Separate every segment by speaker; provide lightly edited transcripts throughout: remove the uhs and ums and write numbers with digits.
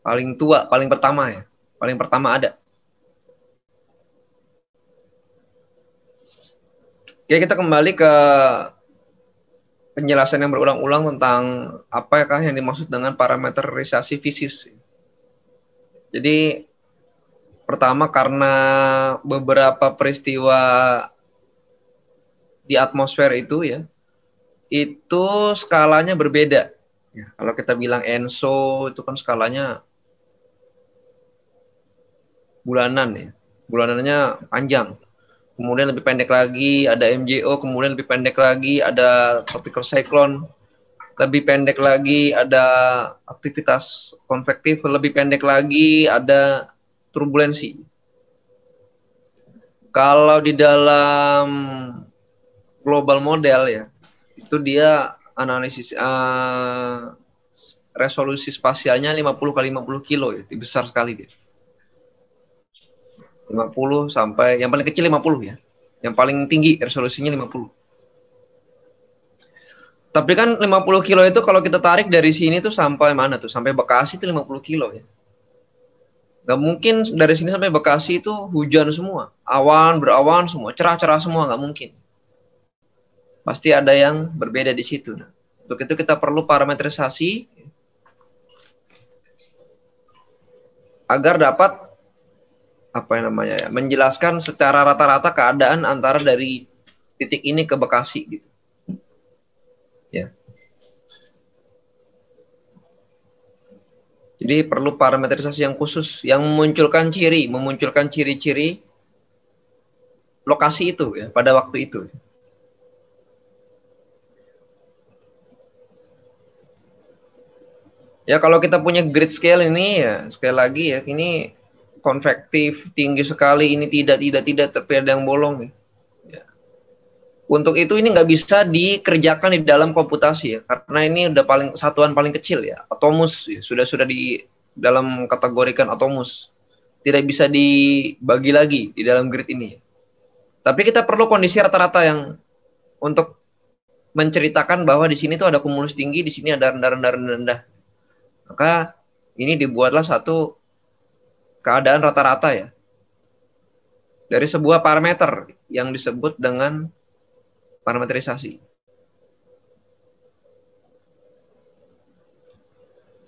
Speaker 1: paling tua, paling pertama ya. Paling pertama ada. Oke, kita kembali ke penjelasan yang berulang-ulang tentang apakah yang dimaksud dengan parameterisasi fisis. Jadi pertama karena beberapa peristiwa di atmosfer itu ya, itu skalanya berbeda. Ya, kalau kita bilang ENSO itu kan skalanya bulanan ya, bulanannya panjang. Kemudian lebih pendek lagi ada MJO, kemudian lebih pendek lagi ada tropical cyclone, lebih pendek lagi ada aktivitas konvektif, lebih pendek lagi ada turbulensi. Kalau di dalam global model ya, itu dia analisis resolusi spasialnya 50 kali 50 kilo ya, besar sekali dia. 50 sampai yang paling kecil 50 ya. Yang paling tinggi resolusinya 50. Tapi kan 50 kilo itu kalau kita tarik dari sini tuh sampai mana tuh? Sampai Bekasi itu 50 kilo ya. Gak mungkin dari sini sampai Bekasi itu hujan semua. Awan, berawan semua. Cerah-cerah semua, gak mungkin. Pasti ada yang berbeda di situ. Nah, untuk itu kita perlu parametrisasi agar dapat menjelaskan secara rata-rata keadaan antara dari titik ini ke Bekasi gitu. Ya. Jadi perlu parametrisasi yang khusus yang memunculkan ciri-ciri lokasi itu ya pada waktu itu. Ya kalau kita punya grid scale ini ya sekali lagi ya ini konvektif tinggi sekali, ini tidak tapi ada yang bolong ya. Untuk itu ini nggak bisa dikerjakan di dalam komputasi ya, karena ini udah satuan paling kecil ya, atomus ya, sudah di dalam kategorikan atomus, tidak bisa dibagi lagi di dalam grid ini. Tapi kita perlu kondisi rata-rata yang untuk menceritakan bahwa di sini tuh ada kumulus tinggi, di sini ada rendah. Maka ini dibuatlah satu keadaan rata-rata ya dari sebuah parameter yang disebut dengan parametrisasi.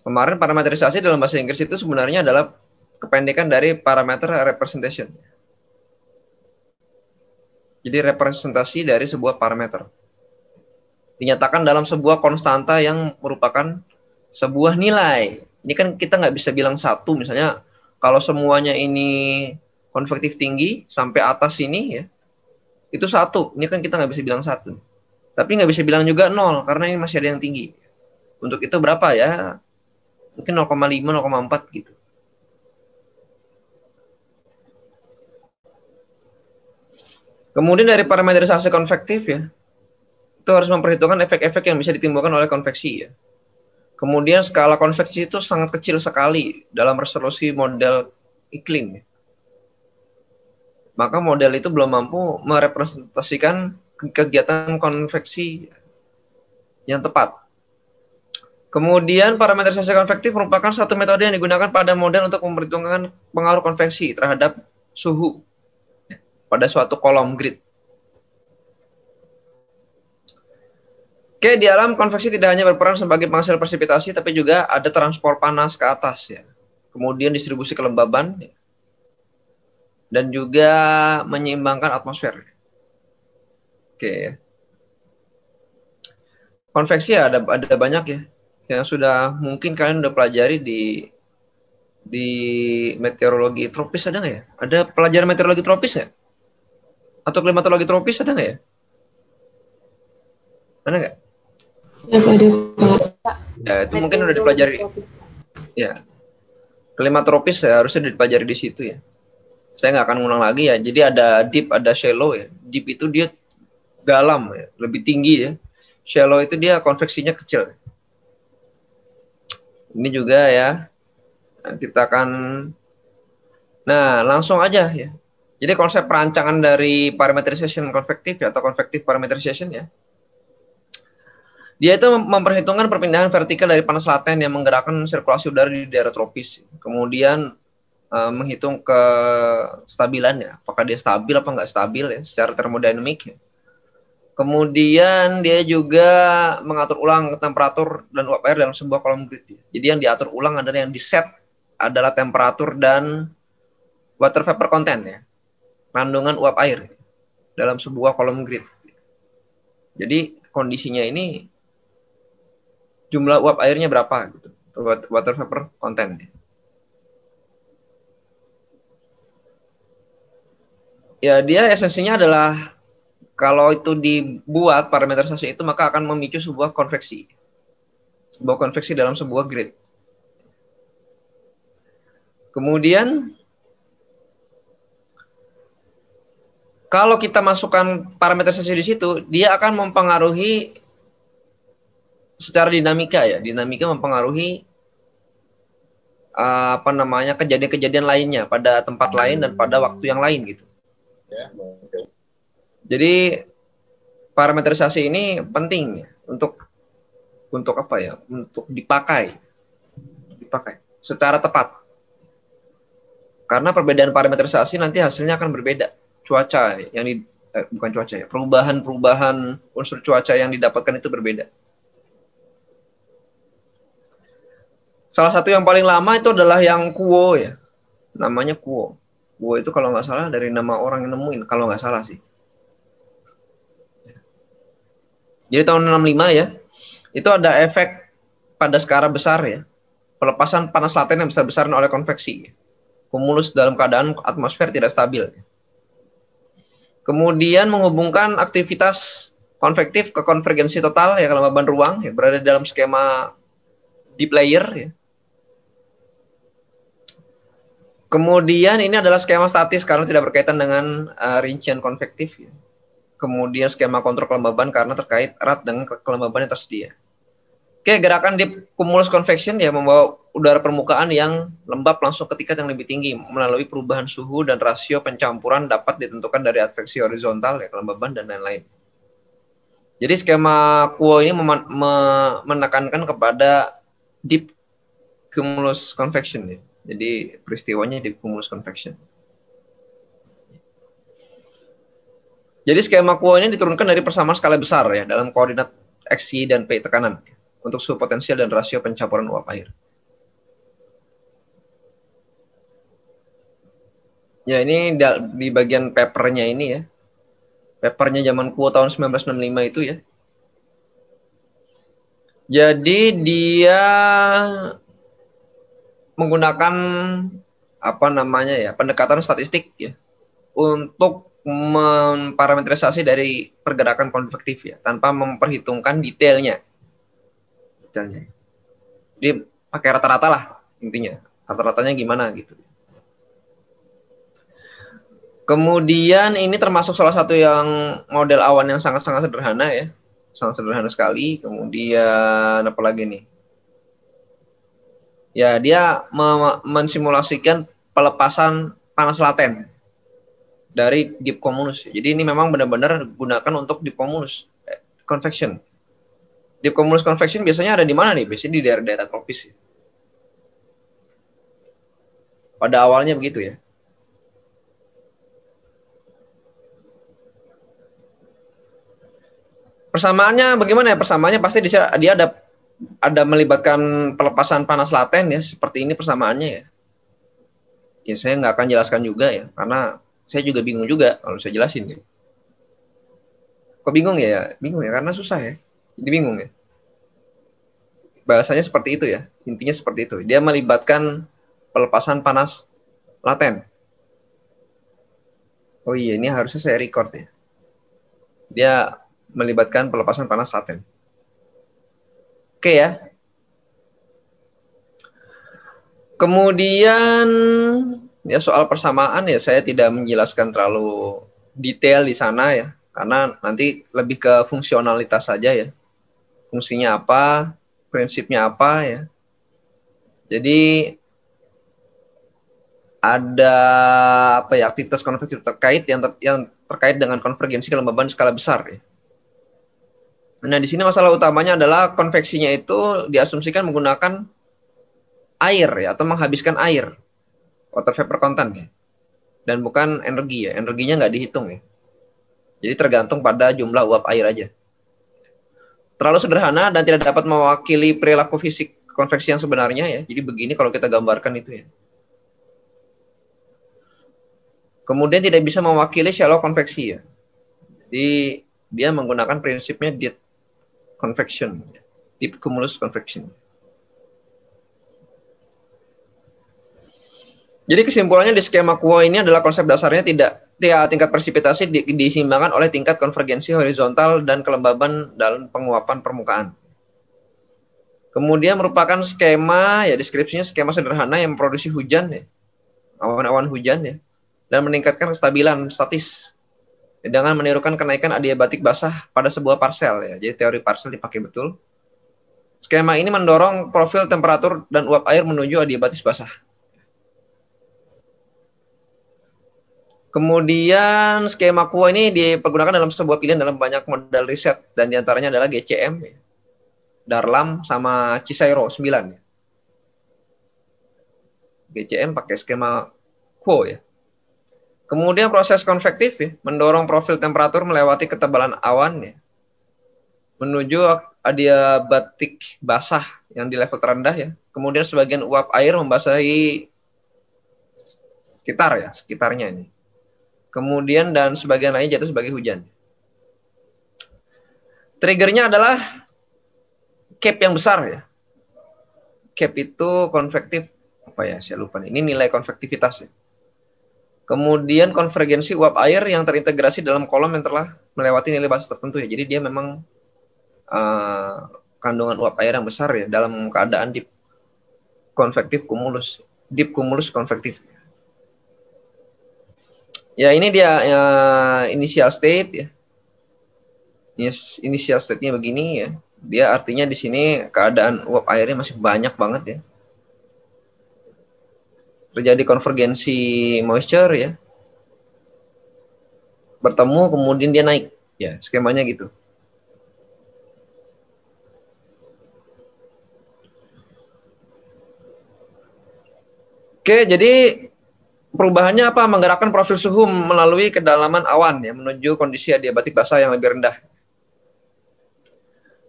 Speaker 1: Kemarin parametrisasi dalam bahasa Inggris itu sebenarnya adalah kependekan dari parameter representation. Jadi representasi dari sebuah parameter dinyatakan dalam sebuah konstanta yang merupakan sebuah nilai. Ini kan kita nggak bisa bilang satu, misalnya kalau semuanya ini konvektif tinggi sampai atas ini ya, itu satu. Ini kan kita nggak bisa bilang satu. Tapi nggak bisa bilang juga nol, karena ini masih ada yang tinggi. Untuk itu berapa ya? Mungkin 0,5, 0,4 gitu. Kemudian dari parametrisasi konvektif ya, itu harus memperhitungkan efek-efek yang bisa ditimbulkan oleh konveksi ya. Kemudian skala konveksi itu sangat kecil sekali dalam resolusi model iklim. Maka model itu belum mampu merepresentasikan kegiatan konveksi yang tepat. Kemudian parametrisasi konvektif merupakan satu metode yang digunakan pada model untuk memperhitungkan pengaruh konveksi terhadap suhu pada suatu kolom grid. Oke, di alam konveksi tidak hanya berperan sebagai penghasil presipitasi, tapi juga ada transport panas ke atas ya. Kemudian distribusi kelembaban ya. Dan juga menyeimbangkan atmosfer. Oke. Konveksi ya ada banyak ya. Yang sudah mungkin kalian udah pelajari di meteorologi tropis ada nggak ya? Ada pelajaran meteorologi tropis nggak? Atau klimatologi tropis ada nggak ya? Ada nggak?
Speaker 2: Ya, ada Pak.
Speaker 1: Ya, itu mungkin udah dipelajari. Ya. Klimat tropis ya, harusnya dipelajari di situ ya. Saya nggak akan ngulang lagi ya. Jadi ada deep, ada shallow ya. Deep itu dia dalam ya, lebih tinggi ya. Shallow itu dia konveksinya kecil. Ini juga ya. Nah, kita akan langsung aja ya. Jadi konsep perancangan dari parameterization konvektif ya, atau konvektif parameterization ya. Dia itu memperhitungkan perpindahan vertikal dari panas laten yang menggerakkan sirkulasi udara di daerah tropis. Kemudian menghitung kestabilannya, apakah dia stabil apa nggak stabil ya secara termodinamik. Ya. Kemudian dia juga mengatur ulang temperatur dan uap air dalam sebuah kolom grid. Ya. Jadi yang diatur ulang adalah yang diset adalah temperatur dan water vapor content ya, kandungan uap air dalam sebuah kolom grid. Jadi kondisinya ini jumlah uap airnya berapa gitu, water vapor content. Ya dia esensinya adalah kalau itu dibuat parameterisasi itu maka akan memicu sebuah konveksi dalam sebuah grid. Kemudian kalau kita masukkan parameterisasi di situ, dia akan mempengaruhi secara dinamika ya, dinamika mempengaruhi kejadian-kejadian lainnya pada tempat lain dan pada waktu yang lain gitu. Jadi parameterisasi ini penting ya, untuk apa ya? Untuk dipakai secara tepat. Karena perbedaan parameterisasi nanti hasilnya akan berbeda. Cuaca yang bukan cuaca ya, perubahan unsur cuaca yang didapatkan itu berbeda. Salah satu yang paling lama itu adalah yang Kuo ya. Namanya Kuo. Kuo itu kalau nggak salah dari nama orang yang nemuin, kalau nggak salah sih. Jadi tahun 65 ya, itu ada efek pada skala besar ya. Pelepasan panas laten yang besar-besaran oleh konveksi. Kumulus dalam keadaan atmosfer tidak stabil. Kemudian menghubungkan aktivitas konvektif ke konvergensi total ya kelembaban ruang ya, berada dalam skema deep layer ya. Kemudian ini adalah skema statis karena tidak berkaitan dengan rincian konvektif ya. Kemudian skema kontrol kelembaban karena terkait erat dengan kelembaban yang tersedia. Oke, gerakan deep cumulus convection ya membawa udara permukaan yang lembab langsung ke tingkat yang lebih tinggi melalui perubahan suhu dan rasio pencampuran dapat ditentukan dari adveksi horizontal ya kelembaban dan lain-lain. Jadi skema Kuo ini menekankan kepada deep cumulus convection ya. Jadi peristiwanya deep cumulus convection. Jadi skema Kuo ini diturunkan dari persamaan skala besar ya dalam koordinat X, Y, dan P tekanan ya, untuk suhu potensial dan rasio pencampuran uap air. Ya ini di bagian papernya ini ya. Papernya zaman Kuo tahun 1965 itu ya. Jadi dia menggunakan pendekatan statistik ya untuk memparametrisasi dari pergerakan konvektif ya tanpa memperhitungkan detailnya. Dia pakai rata-rata lah intinya. Rata-ratanya gimana gitu. Kemudian ini termasuk salah satu yang model awan yang sangat-sangat sederhana ya. Sangat sederhana sekali. Kemudian apa lagi nih? Ya, dia mensimulasikan pelepasan panas laten dari deep cumulus. Jadi ini memang benar-benar gunakan untuk deep cumulus convection. Deep cumulus convection biasanya ada di mana nih? Biasanya di daerah-daerah tropis. Pada awalnya begitu ya. Persamaannya bagaimana ya? Persamaannya pasti dia ada melibatkan pelepasan panas laten ya, seperti ini persamaannya ya. Ya saya nggak akan jelaskan juga ya, karena saya juga bingung juga kalau saya jelasin ya. Kok bingung ya? Bingung ya, karena susah ya. Jadi bingung ya. Bahasanya seperti itu ya, intinya seperti itu. Dia melibatkan pelepasan panas laten. Oh iya, ini harusnya saya record ya. Dia melibatkan pelepasan panas laten. Oke ya. Kemudian ya soal persamaan ya saya tidak menjelaskan terlalu detail di sana ya, karena nanti lebih ke fungsionalitas saja ya. Fungsinya apa, prinsipnya apa ya. Jadi ada aktivitas konversi terkait yang terkait dengan konvergensi kelembaban skala besar ya. Nah, di sini masalah utamanya adalah konveksinya itu diasumsikan menggunakan air ya, atau menghabiskan air, water vapor content ya, dan bukan energi ya. Energinya nggak dihitung ya. Jadi tergantung pada jumlah uap air aja. Terlalu sederhana dan tidak dapat mewakili perilaku fisik konveksi yang sebenarnya ya. Jadi begini kalau kita gambarkan itu ya. Kemudian tidak bisa mewakili shallow konveksi ya. Jadi dia menggunakan prinsipnya deep convection, deep cumulus convection. Jadi kesimpulannya di skema Kuo ini adalah konsep dasarnya tingkat presipitasi diseimbangkan oleh tingkat konvergensi horizontal dan kelembaban dalam penguapan permukaan. Kemudian merupakan skema, ya deskripsinya skema sederhana yang memproduksi hujan ya, awan-awan hujan ya, dan meningkatkan kestabilan statis dengan menirukan kenaikan adiabatik basah pada sebuah parsel ya. Jadi teori parsel dipakai betul. Skema ini mendorong profil temperatur dan uap air menuju adiabatis basah. Kemudian skema Kuo ini dipergunakan dalam sebuah pilihan dalam banyak modal riset, dan diantaranya adalah GCM, Darlam, sama Cisairo 9. GCM pakai skema Kuo ya. Kemudian proses konvektif ya, mendorong profil temperatur melewati ketebalan awan ya, menuju adiabatik basah yang di level terendah ya. Kemudian sebagian uap air membasahi sekitarnya ini. Kemudian dan sebagian lainnya jatuh sebagai hujan. Triggernya adalah cap yang besar ya. Cap itu konvektif, saya lupa nih. Ini nilai konvektivitas ya. Kemudian konvergensi uap air yang terintegrasi dalam kolom yang telah melewati nilai batas tertentu ya. Jadi dia memang kandungan uap air yang besar ya dalam keadaan deep cumulus konvektif. Ya ini dia initial state ya. Initial state-nya begini ya. Dia artinya di sini keadaan uap airnya masih banyak banget ya. Terjadi konvergensi moisture ya. Bertemu kemudian dia naik ya, skemanya gitu. Oke, jadi perubahannya apa? Menggerakkan profil suhu melalui kedalaman awan ya, menuju kondisi adiabatik basah yang lebih rendah.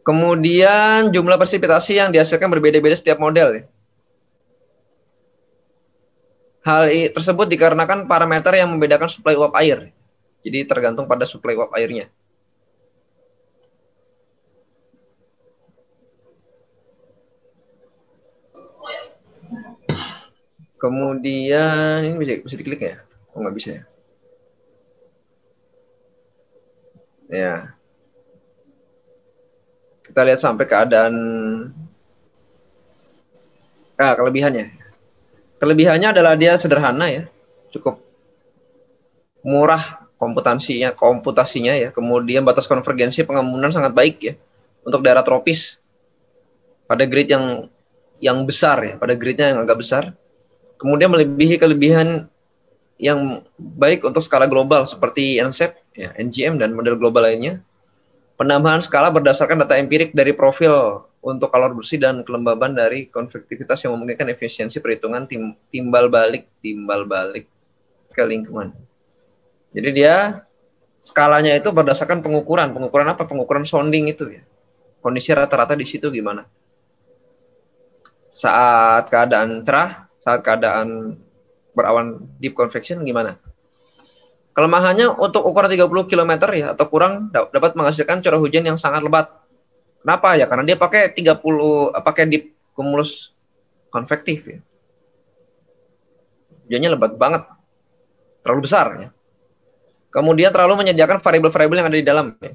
Speaker 1: Kemudian jumlah presipitasi yang dihasilkan berbeda-beda setiap model ya. Hal tersebut dikarenakan parameter yang membedakan suplai uap air. Jadi tergantung pada suplai uap airnya. Kemudian ini bisa diklik ya? Oh nggak bisa ya? Ya. Kita lihat sampai keadaan kelebihannya. Kelebihannya adalah dia sederhana ya, cukup murah komputasinya ya. Kemudian batas konvergensi pengambunan sangat baik ya untuk daerah tropis pada grid yang besar ya, pada gridnya yang agak besar. Kemudian melebihi kelebihan yang baik untuk skala global seperti NCEP, ya, NGM dan model global lainnya. Penambahan skala berdasarkan data empirik dari profil untuk kalor bersih dan kelembaban dari konvektivitas yang memungkinkan efisiensi perhitungan timbal balik ke lingkungan. Jadi dia skalanya itu berdasarkan pengukuran apa? Pengukuran sounding itu ya. Kondisi rata-rata di situ gimana? Saat keadaan cerah, saat keadaan berawan deep convection gimana? Kelemahannya untuk ukuran 30 km ya atau kurang dapat menghasilkan curah hujan yang sangat lebat. Kenapa ya? Karena dia pakai deep cumulus konvektif ya. Hujannya lebat banget. Terlalu besar ya. Kemudian terlalu menyediakan variabel-variabel yang ada di dalam ya.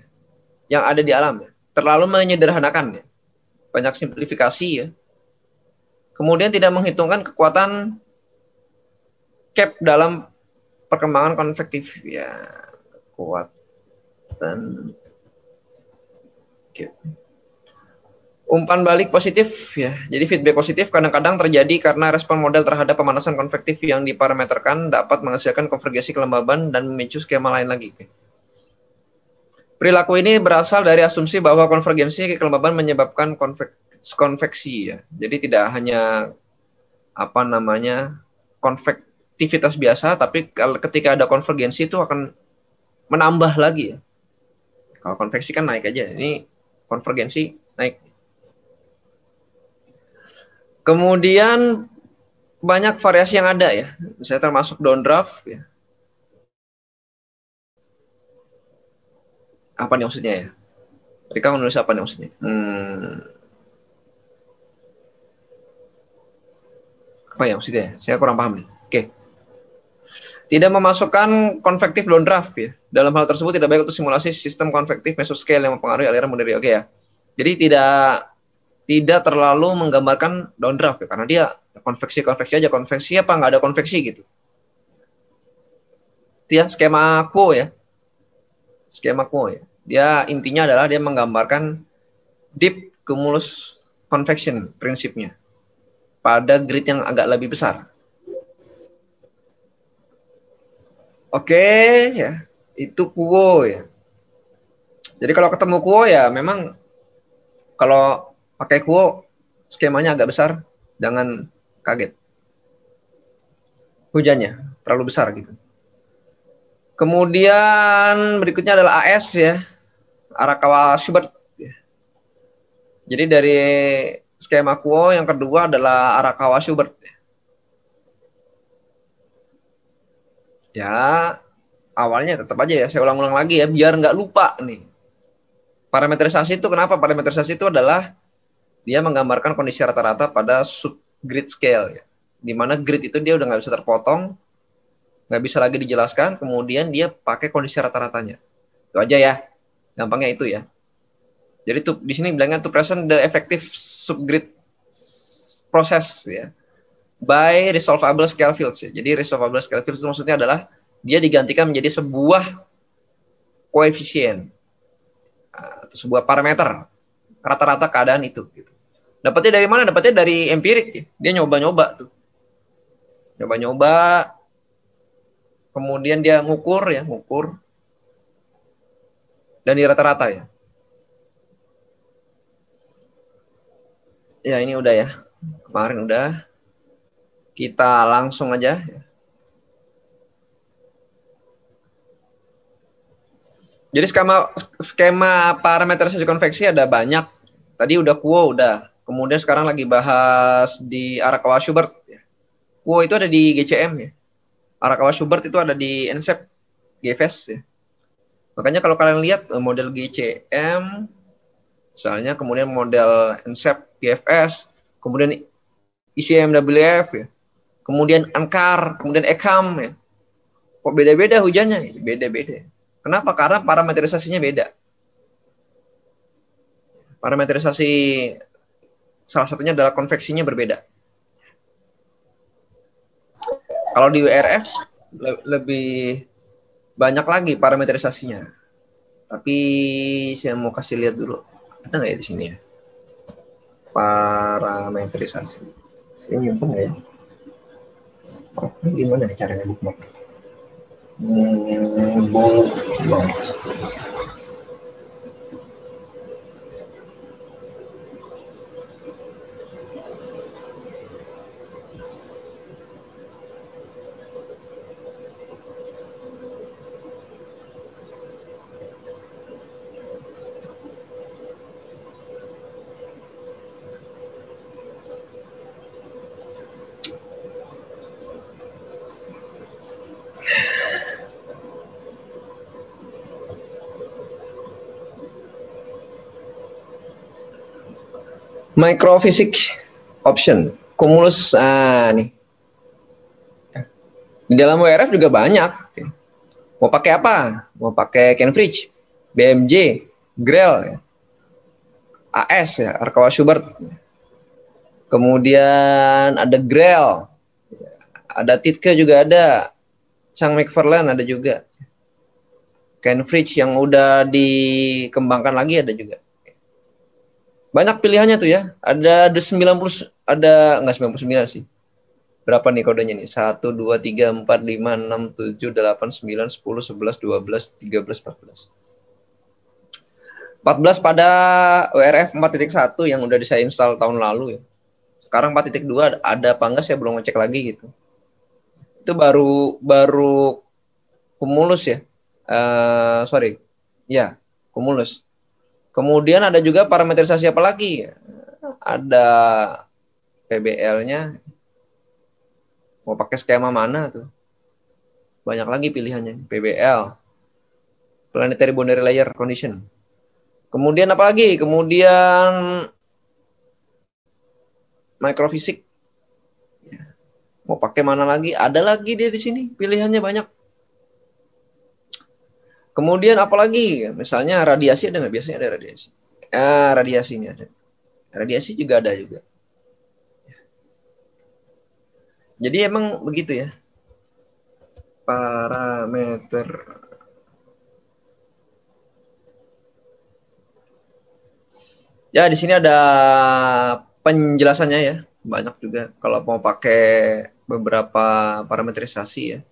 Speaker 1: Yang ada di alam ya. Terlalu menyederhanakan ya. Banyak simplifikasi ya. Kemudian tidak menghitungkan kekuatan cap dalam perkembangan konvektif ya, kekuatan cap. Umpan balik positif ya. Jadi feedback positif kadang-kadang terjadi karena respon model terhadap pemanasan konvektif yang diparameterkan dapat menghasilkan konvergensi kelembaban dan memicu skema lain lagi. Perilaku ini berasal dari asumsi bahwa konvergensi kekelembaban menyebabkan konveksi ya. Jadi tidak hanya konvektivitas biasa, tapi ketika ada konvergensi itu akan menambah lagi ya. Kalau konveksi kan naik aja, ini konvergensi naik. Kemudian banyak variasi yang ada ya, misalnya termasuk downdraft ya. Apa nih maksudnya ya? Rika menulis apa nih maksudnya? Apa ya maksudnya? Saya kurang paham nih. Oke. Tidak memasukkan konvektif downdraft ya. Dalam hal tersebut tidak baik untuk simulasi sistem konvektif mesoscale yang mempengaruhi aliran mundari. Oke ya. Jadi tidak terlalu menggambarkan downdraft ya, karena dia konveksi aja. Konveksi apa nggak ada konveksi gitu. Itu ya skema Kuo ya. Skema Kuo ya. Dia intinya adalah dia menggambarkan deep cumulus convection prinsipnya pada grid yang agak lebih besar. Oke, ya. Itu Kuo ya. Jadi kalau ketemu Kuo ya memang kalau pakai Kuo skemanya agak besar, jangan kaget. Hujannya terlalu besar gitu. Kemudian berikutnya adalah AS ya. Arakawa-Schubert. Jadi dari skema Kuo yang kedua adalah Arakawa-Schubert. Ya, awalnya tetap aja ya, saya ulang-ulang lagi ya, biar nggak lupa nih. Parametrisasi itu kenapa? Parametrisasi itu adalah dia menggambarkan kondisi rata-rata pada subgrid scale. Ya. Di mana grid itu dia udah nggak bisa terpotong, nggak bisa lagi dijelaskan, kemudian dia pakai kondisi rata-ratanya. Itu aja ya. Gampangnya itu ya. Jadi tuh di sini bilangnya to present the effective subgrid process ya by resolvable scale fields ya. Jadi resolvable scale fields itu maksudnya adalah dia digantikan menjadi sebuah koefisien atau sebuah parameter rata-rata keadaan itu gitu. Dapatnya dari mana? Dapatnya dari empirik ya. Dia nyoba-nyoba tuh. Nyoba-nyoba kemudian dia ngukur dan di rata-rata ya. Ya ini udah ya. Kemarin udah. Kita langsung aja. Jadi skema parametrisasi konveksi ada banyak. Tadi udah Kuo udah. Kemudian sekarang lagi bahas di Arakawa-Schubert. Kuo itu ada di GCM ya. Arakawa-Schubert itu ada di NSEP GFS ya. Makanya kalau kalian lihat model GCM, misalnya kemudian model NSEP GFS, kemudian ICMWF ya, kemudian ANCAR, kemudian ECAM ya. Kok beda-beda hujannya? Beda-beda. Kenapa? Karena parametrisasinya beda. Parametrisasi salah satunya adalah konveksinya berbeda. Kalau di WRF lebih banyak lagi parametrisasinya. Tapi saya mau kasih lihat dulu. Ada nggak ya di sini ya? Parametrisasi. Saya nyimpen nggak ya? Oh, ini gimana nih caranya bookmark? Bookmark. Microphysics option, cumulus, nih. Di dalam WRF juga banyak. Mau pakai apa? Mau pakai Cambridge, BMJ, Grell, AS ya, Arakawa-Schubert. Kemudian ada Grell, ada Titke juga ada, Chang-McFarlane ada juga. Cambridge yang udah dikembangkan lagi ada juga. Banyak pilihannya tuh ya. Ada 90, ada enggak 99 sih. Berapa nih kodenya nih? 1, 2, 3, 4, 5, 6, 7, 8, 9, 10, 11, 12, 13, 14. 14 pada WRF 4.1 yang udah saya install tahun lalu ya. Sekarang 4.2 ada apa enggak saya belum ngecek lagi gitu. Itu baru Cumulus ya. Ya, Cumulus. Kemudian ada juga parametrisasi apa lagi? Ada PBL-nya. Mau pakai skema mana tuh? Banyak lagi pilihannya. PBL. Planetary Boundary Layer Condition. Kemudian apa lagi? Kemudian microfisik. Mau pakai mana lagi? Ada lagi dia di sini. Pilihannya banyak. Kemudian apa lagi? Misalnya radiasi ada nggak? Biasanya ada radiasi. Radiasi ini ada. Radiasi juga ada juga. Jadi emang begitu ya. Parameter. Ya, di sini ada penjelasannya ya. Banyak juga kalau mau pakai beberapa parametrisasi ya.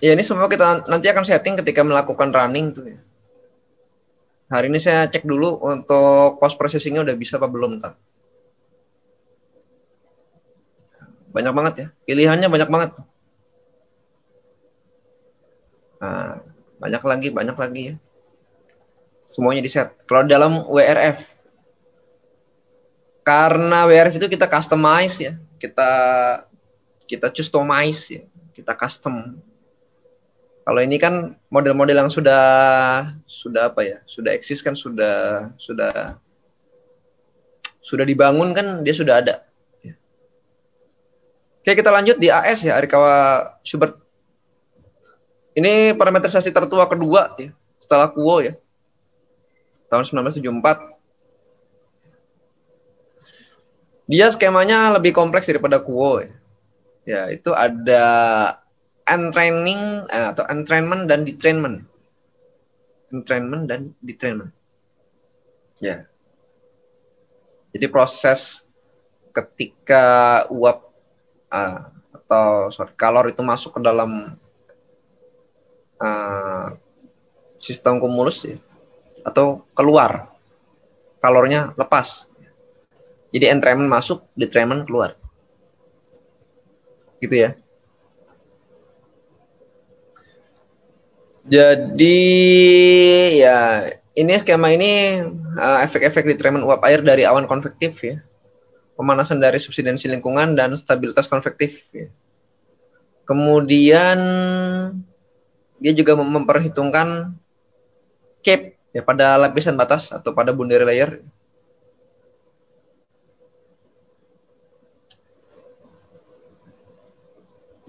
Speaker 1: Ya, ini semua kita nanti akan setting ketika melakukan running tuh ya. Hari ini saya cek dulu untuk post processingnya udah bisa apa belum ntar. Banyak banget ya, pilihannya banyak banget. Nah, banyak lagi ya. Semuanya di set. Kalau dalam WRF, karena WRF itu kita customize ya, kita customize ya, kita custom. Kalau ini kan model-model yang sudah apa ya, sudah eksis kan, sudah dibangun kan, dia sudah ada. Oke, kita lanjut di AS ya, Arikawa Schubert. Ini parametrisasi tertua kedua ya, setelah Kuo ya. Tahun 1974. Dia skemanya lebih kompleks daripada Kuo ya. Ya, itu ada entraining atau entrainment dan detrainment. Entrainment dan detrainment. Ya. Jadi proses ketika uap atau kalor itu masuk ke dalam sistem kumulus ya, atau keluar, kalornya lepas. Jadi entrainment masuk, detrainment keluar. Gitu ya. Jadi ya, ini skema ini efek-efek detrainment uap air dari awan konvektif ya. Pemanasan dari subsidensi lingkungan dan stabilitas konvektif ya. Kemudian dia juga memperhitungkan CAPE ya, pada lapisan batas atau pada boundary layer.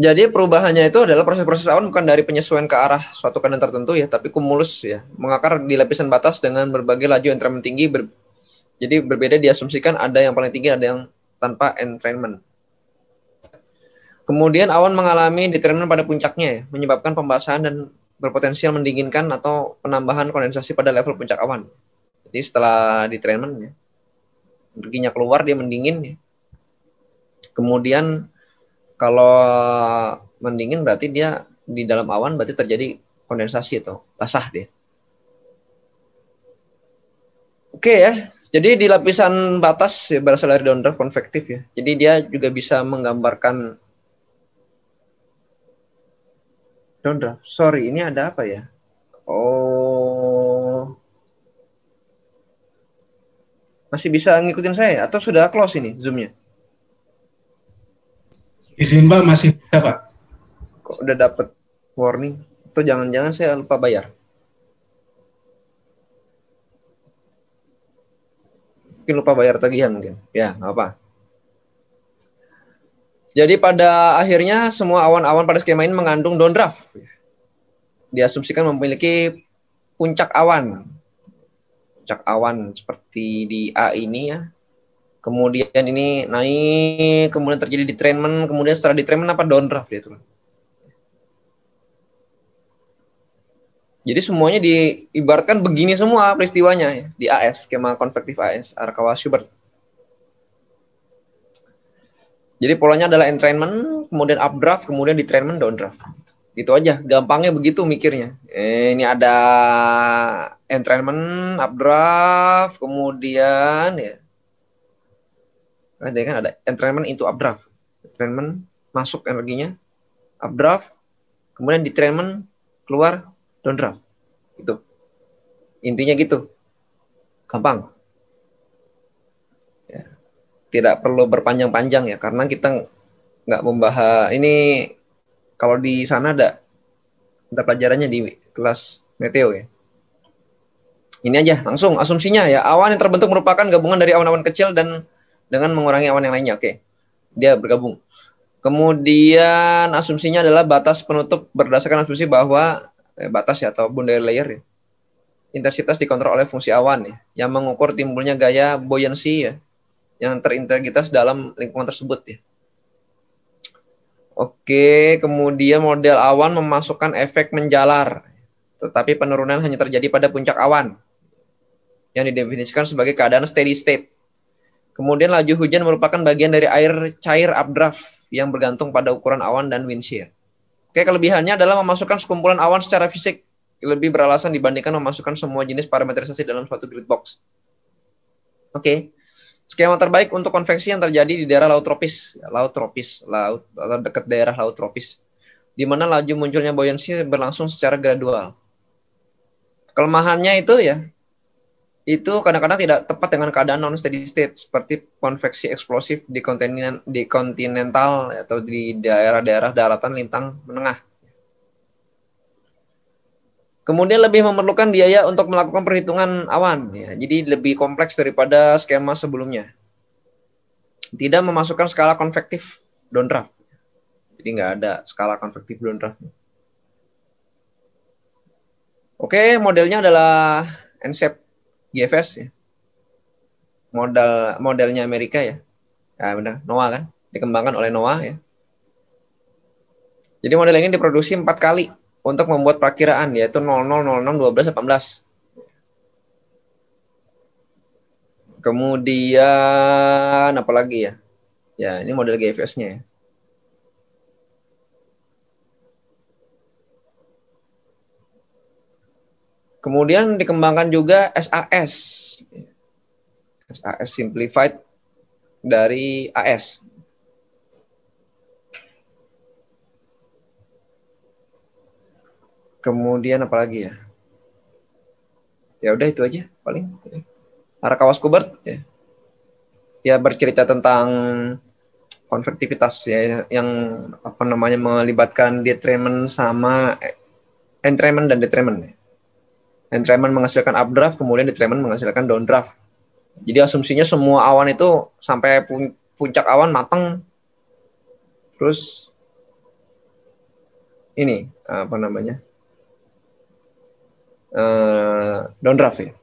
Speaker 1: Jadi perubahannya itu adalah proses-proses awan bukan dari penyesuaian ke arah suatu keadaan tertentu ya, tapi kumulus ya, mengakar di lapisan batas dengan berbagai laju entrainment tinggi. Jadi berbeda diasumsikan ada yang paling tinggi, ada yang tanpa entrainment. Kemudian awan mengalami detrainment pada puncaknya ya, menyebabkan pembasahan dan berpotensial mendinginkan atau penambahan kondensasi pada level puncak awan. Jadi setelah detrainment ya, energinya keluar, dia mendingin ya. Kemudian kalau mendingin berarti dia di dalam awan, berarti terjadi kondensasi atau basah dia. Oke ya, jadi di lapisan batas ya, berasal dari downdraft konvektif ya. Jadi dia juga bisa menggambarkan downdraft. Sorry, ini ada apa ya? Oh, masih bisa ngikutin saya atau sudah close ini Zoom-nya?
Speaker 3: Izin Pak, masih bisa Pak.
Speaker 1: Kok udah dapet warning? Atau jangan-jangan saya lupa bayar? Mungkin lupa bayar tagihan mungkin. Ya, nggak apa. Jadi pada akhirnya semua awan-awan pada skema ini mengandung downdraft. Diasumsikan memiliki puncak awan. Puncak awan seperti di A ini ya. Kemudian ini naik, kemudian terjadi detrainment, kemudian setelah detrainment apa downdraft dia turun. Jadi semuanya diibaratkan begini semua peristiwanya ya, di AS, skema konvektif AS, Arakawa Schubert. Jadi polanya adalah entrainment, kemudian updraft, kemudian detrainment, downdraft. Gitu aja, gampangnya begitu mikirnya. Ini ada entrainment, updraft, kemudian ya, kan ada entrainment into updraft. Entrainment masuk energinya, updraft, kemudian entrainment keluar downdraft. Gitu. Intinya gitu. Gampang. Ya. Tidak perlu berpanjang-panjang ya, karena kita nggak membahas ini. Kalau di sana ada pelajarannya di kelas meteo ya. Ini aja langsung asumsinya ya, awan yang terbentuk merupakan gabungan dari awan-awan kecil dan dengan mengurangi awan yang lainnya. Oke, dia bergabung. Kemudian asumsinya adalah batas penutup berdasarkan asumsi bahwa batas ya atau boundary layer ya. Intensitas dikontrol oleh fungsi awan ya, yang mengukur timbulnya gaya buoyancy ya, yang terintegritas dalam lingkungan tersebut ya. Oke, kemudian model awan memasukkan efek menjalar, tetapi penurunan hanya terjadi pada puncak awan, yang didefinisikan sebagai keadaan steady state. Kemudian laju hujan merupakan bagian dari air cair updraft yang bergantung pada ukuran awan dan wind shear. Oke, kelebihannya adalah memasukkan sekumpulan awan secara fisik lebih beralasan dibandingkan memasukkan semua jenis parametrisasi dalam suatu grid box. Oke, skema terbaik untuk konveksi yang terjadi di daerah laut tropis atau dekat daerah laut tropis, di mana laju munculnya buoyancy berlangsung secara gradual. Kelemahannya itu ya, itu kadang-kadang tidak tepat dengan keadaan non-steady state, seperti konveksi eksplosif di kontinental atau di daerah-daerah daratan lintang menengah. Kemudian lebih memerlukan biaya untuk melakukan perhitungan awan, ya. Jadi lebih kompleks daripada skema sebelumnya. Tidak memasukkan skala konvektif downdraft. Jadi nggak ada skala konvektif downdraft. Oke, modelnya adalah NCEP GFS ya. Modelnya Amerika ya. Ya benar, NOAA kan. Dikembangkan oleh NOAA ya. Jadi model ini diproduksi 4 kali untuk membuat perakiraan, yaitu 00, 06, 12, 18. Kemudian apa lagi ya? Ya, ini model GFS-nya ya. Kemudian dikembangkan juga SAS. SAS Simplified dari AS. Kemudian apa lagi ya? Ya udah itu aja paling. Arakawa Schubert ya. Dia bercerita tentang konvektivitas ya, yang apa namanya melibatkan entrainment sama entrainment dan detrainment. Entrainment menghasilkan updraft, kemudian detrainment menghasilkan downdraft. Jadi asumsinya semua awan itu sampai puncak awan matang, terus ini apa namanya downdraft ya.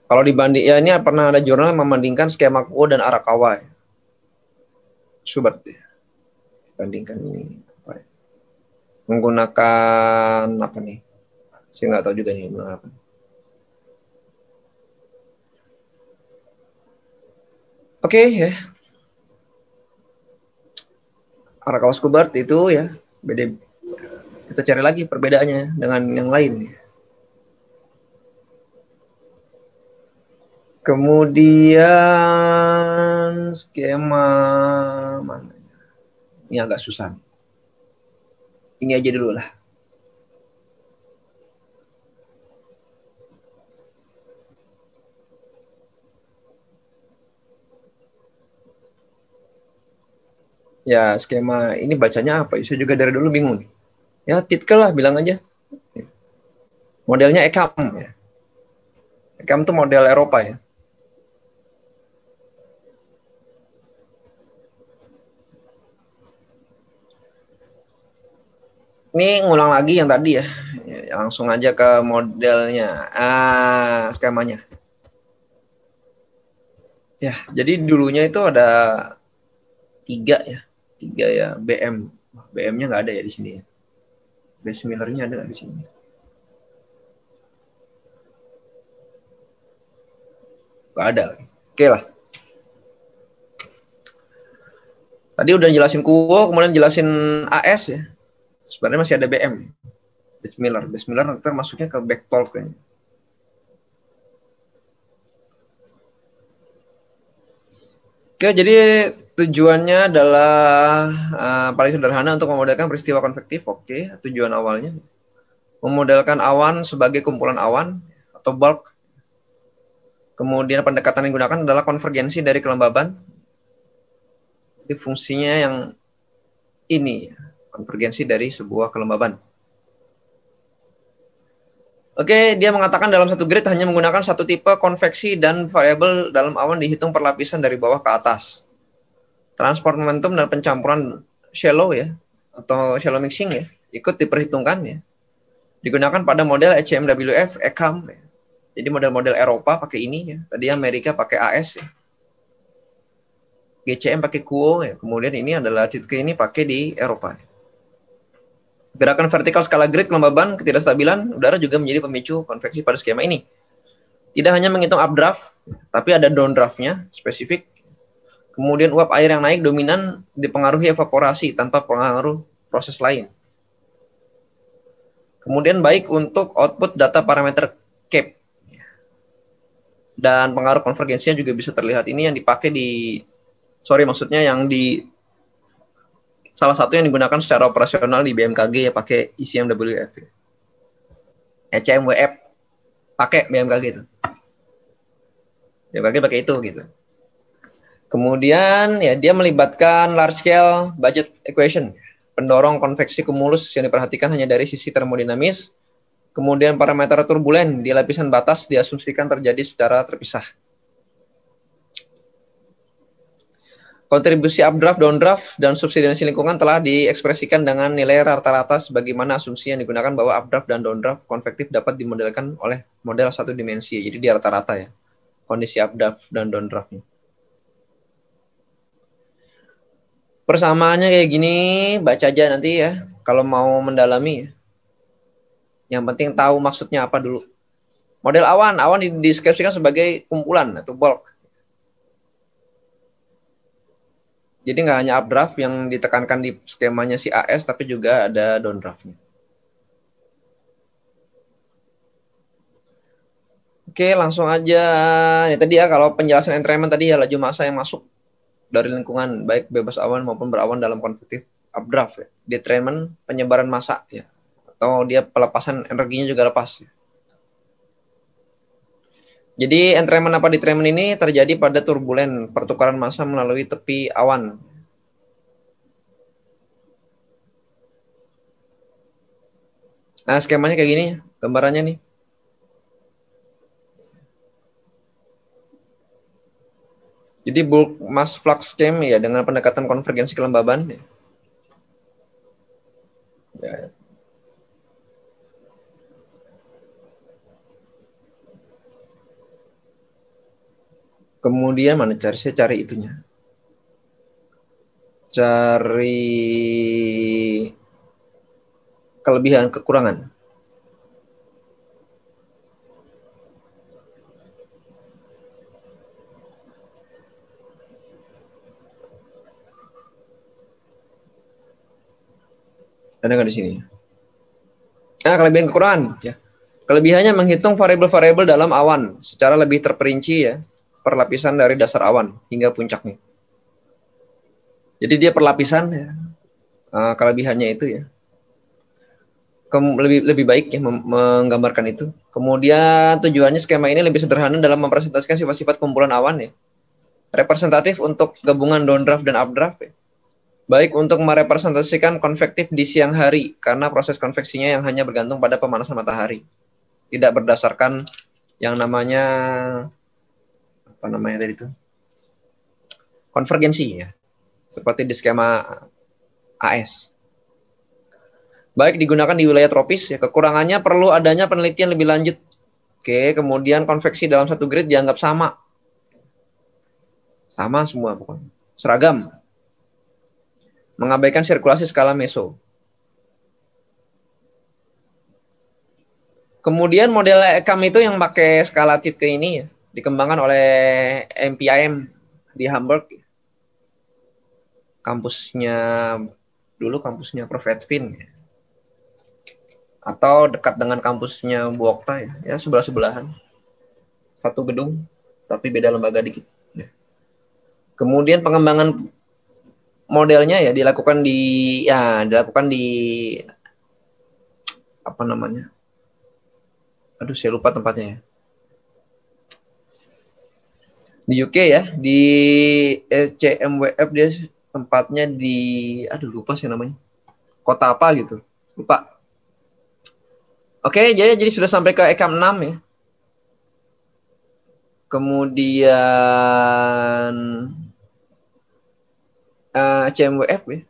Speaker 1: Kalau dibanding ya ini pernah ada jurnal membandingkan skema Kuo dan Arakawa ya. Schubert ya. Bandingkan ini apa ya? Menggunakan apa nih? Saya nggak tahu juga nih apa. Oke ya. Arakawa Schubert itu ya beda. Kita cari lagi perbedaannya dengan yang lain. Kemudian skema mana? Ini agak susah. Ini aja dulu lah. Ya skema ini bacanya apa? Saya juga dari dulu bingung. Ya Titkel lah bilang aja. Modelnya ECAM ya. ECAM tuh model Eropa ya. Ini ngulang lagi yang tadi ya. Ya langsung aja ke modelnya. Skemanya. Ya, jadi dulunya itu ada 3 ya. 3 ya BM. BM-nya nggak ada ya di sini ya. Base Miller-nya ada nggak di sini? Nggak ada. Oke lah. Tadi udah jelasin Kuo, kemudian jelasin AS ya. Sebenarnya masih ada BM. Base Miller nanti masuknya ke backtalk kayaknya. Oke, jadi tujuannya adalah paling sederhana untuk memodelkan peristiwa konvektif. Oke, tujuan awalnya. Memodelkan awan sebagai kumpulan awan atau bulk. Kemudian pendekatan yang digunakan adalah konvergensi dari kelembaban. Jadi fungsinya yang ini, konvergensi dari sebuah kelembaban. Oke, dia mengatakan dalam satu grid hanya menggunakan satu tipe konveksi dan variabel dalam awan dihitung per lapisan dari bawah ke atas. Transport momentum dan pencampuran shallow ya, atau shallow mixing ya, ikut diperhitungkan ya. Digunakan pada model ECMWF, ECAM ya. Jadi model-model Eropa pakai ini ya. Tadi Amerika pakai AS ya. GCM pakai Kuo ya. Kemudian ini adalah Titke ini pakai di Eropa. Gerakan vertikal skala grid kelembaban ketidakstabilan udara juga menjadi pemicu konveksi pada skema ini. Tidak hanya menghitung updraft, tapi ada downdraftnya spesifik. Kemudian uap air yang naik dominan dipengaruhi evaporasi tanpa pengaruh proses lain. Kemudian baik untuk output data parameter CAPE. Dan pengaruh konvergensinya juga bisa terlihat. Ini yang dipakai yang di salah satu yang digunakan secara operasional di BMKG ya pakai ECMWF. ECMWF pakai BMKG itu. BMKG pakai itu gitu. Kemudian ya dia melibatkan large scale budget equation, pendorong konveksi kumulus yang diperhatikan hanya dari sisi termodinamis. Kemudian parameter turbulen di lapisan batas diasumsikan terjadi secara terpisah. Kontribusi updraft, downdraft, dan subsidensi lingkungan telah diekspresikan dengan nilai rata-rata sebagaimana asumsi yang digunakan bahwa updraft dan downdraft konvektif dapat dimodelkan oleh model satu dimensi. Jadi di rata-rata ya, kondisi updraft dan downdraftnya. Persamaannya kayak gini, baca aja nanti ya, kalau mau mendalami ya. Yang penting tahu maksudnya apa dulu. Model awan dideskripsikan sebagai kumpulan atau bulk. Jadi nggak hanya updraft yang ditekankan di skemanya si AS, tapi juga ada downdraftnya. Oke, langsung aja. Ini tadi ya, kalau penjelasan entrainment tadi ya, laju massa yang masuk dari lingkungan, baik bebas awan maupun berawan dalam konvektif updraft. Ya. Detrainment, penyebaran massa. Ya. Atau dia pelepasan energinya juga lepas. Ya. Jadi entrainment apa detrainment ini terjadi pada turbulen, pertukaran massa melalui tepi awan. Nah, skemanya kayak gini, gambarannya nih. Jadi bulk mass flux scheme ya dengan pendekatan konvergensi kelembaban. Ya. Kemudian mana saya cari itunya. Cari kelebihan kekurangan. Ada nggak di sini? Nah, kelebihan kekurangan ya. Kelebihannya menghitung variabel-variabel dalam awan secara lebih terperinci ya, per lapisan dari dasar awan hingga puncaknya. Jadi dia per lapisan ya. Kelebihannya itu ya. Lebih baik ya menggambarkan itu. Kemudian tujuannya skema ini lebih sederhana dalam mempresentasikan sifat-sifat kumpulan awan ya. Representatif untuk gabungan downdraft dan updraft ya. Baik untuk merepresentasikan konvektif di siang hari karena proses konveksinya yang hanya bergantung pada pemanasan matahari. Tidak berdasarkan yang namanya tadi itu? Konvergensi ya. Seperti di skema AS. Baik digunakan di wilayah tropis ya. Kekurangannya perlu adanya penelitian lebih lanjut. Oke, kemudian konveksi dalam satu grid dianggap sama. Sama semua pokoknya. Seragam. Mengabaikan sirkulasi skala meso. Kemudian model ECAM itu yang pakai skala Titke ini ya, dikembangkan oleh MPIM di Hamburg. kampusnya dulu kampusnya Prof. Edwin ya. Atau dekat dengan kampusnya Bu Okta ya, sebelah-sebelahan. Satu gedung tapi beda lembaga dikit ya. Kemudian pengembangan modelnya ya dilakukan di apa namanya? Aduh, saya lupa tempatnya ya. Di UK ya, di CMWF dia tempatnya di, lupa sih namanya. Kota apa gitu, lupa. Oke, jadi sudah sampai ke EKAM 6 ya. Kemudian CMWF ya.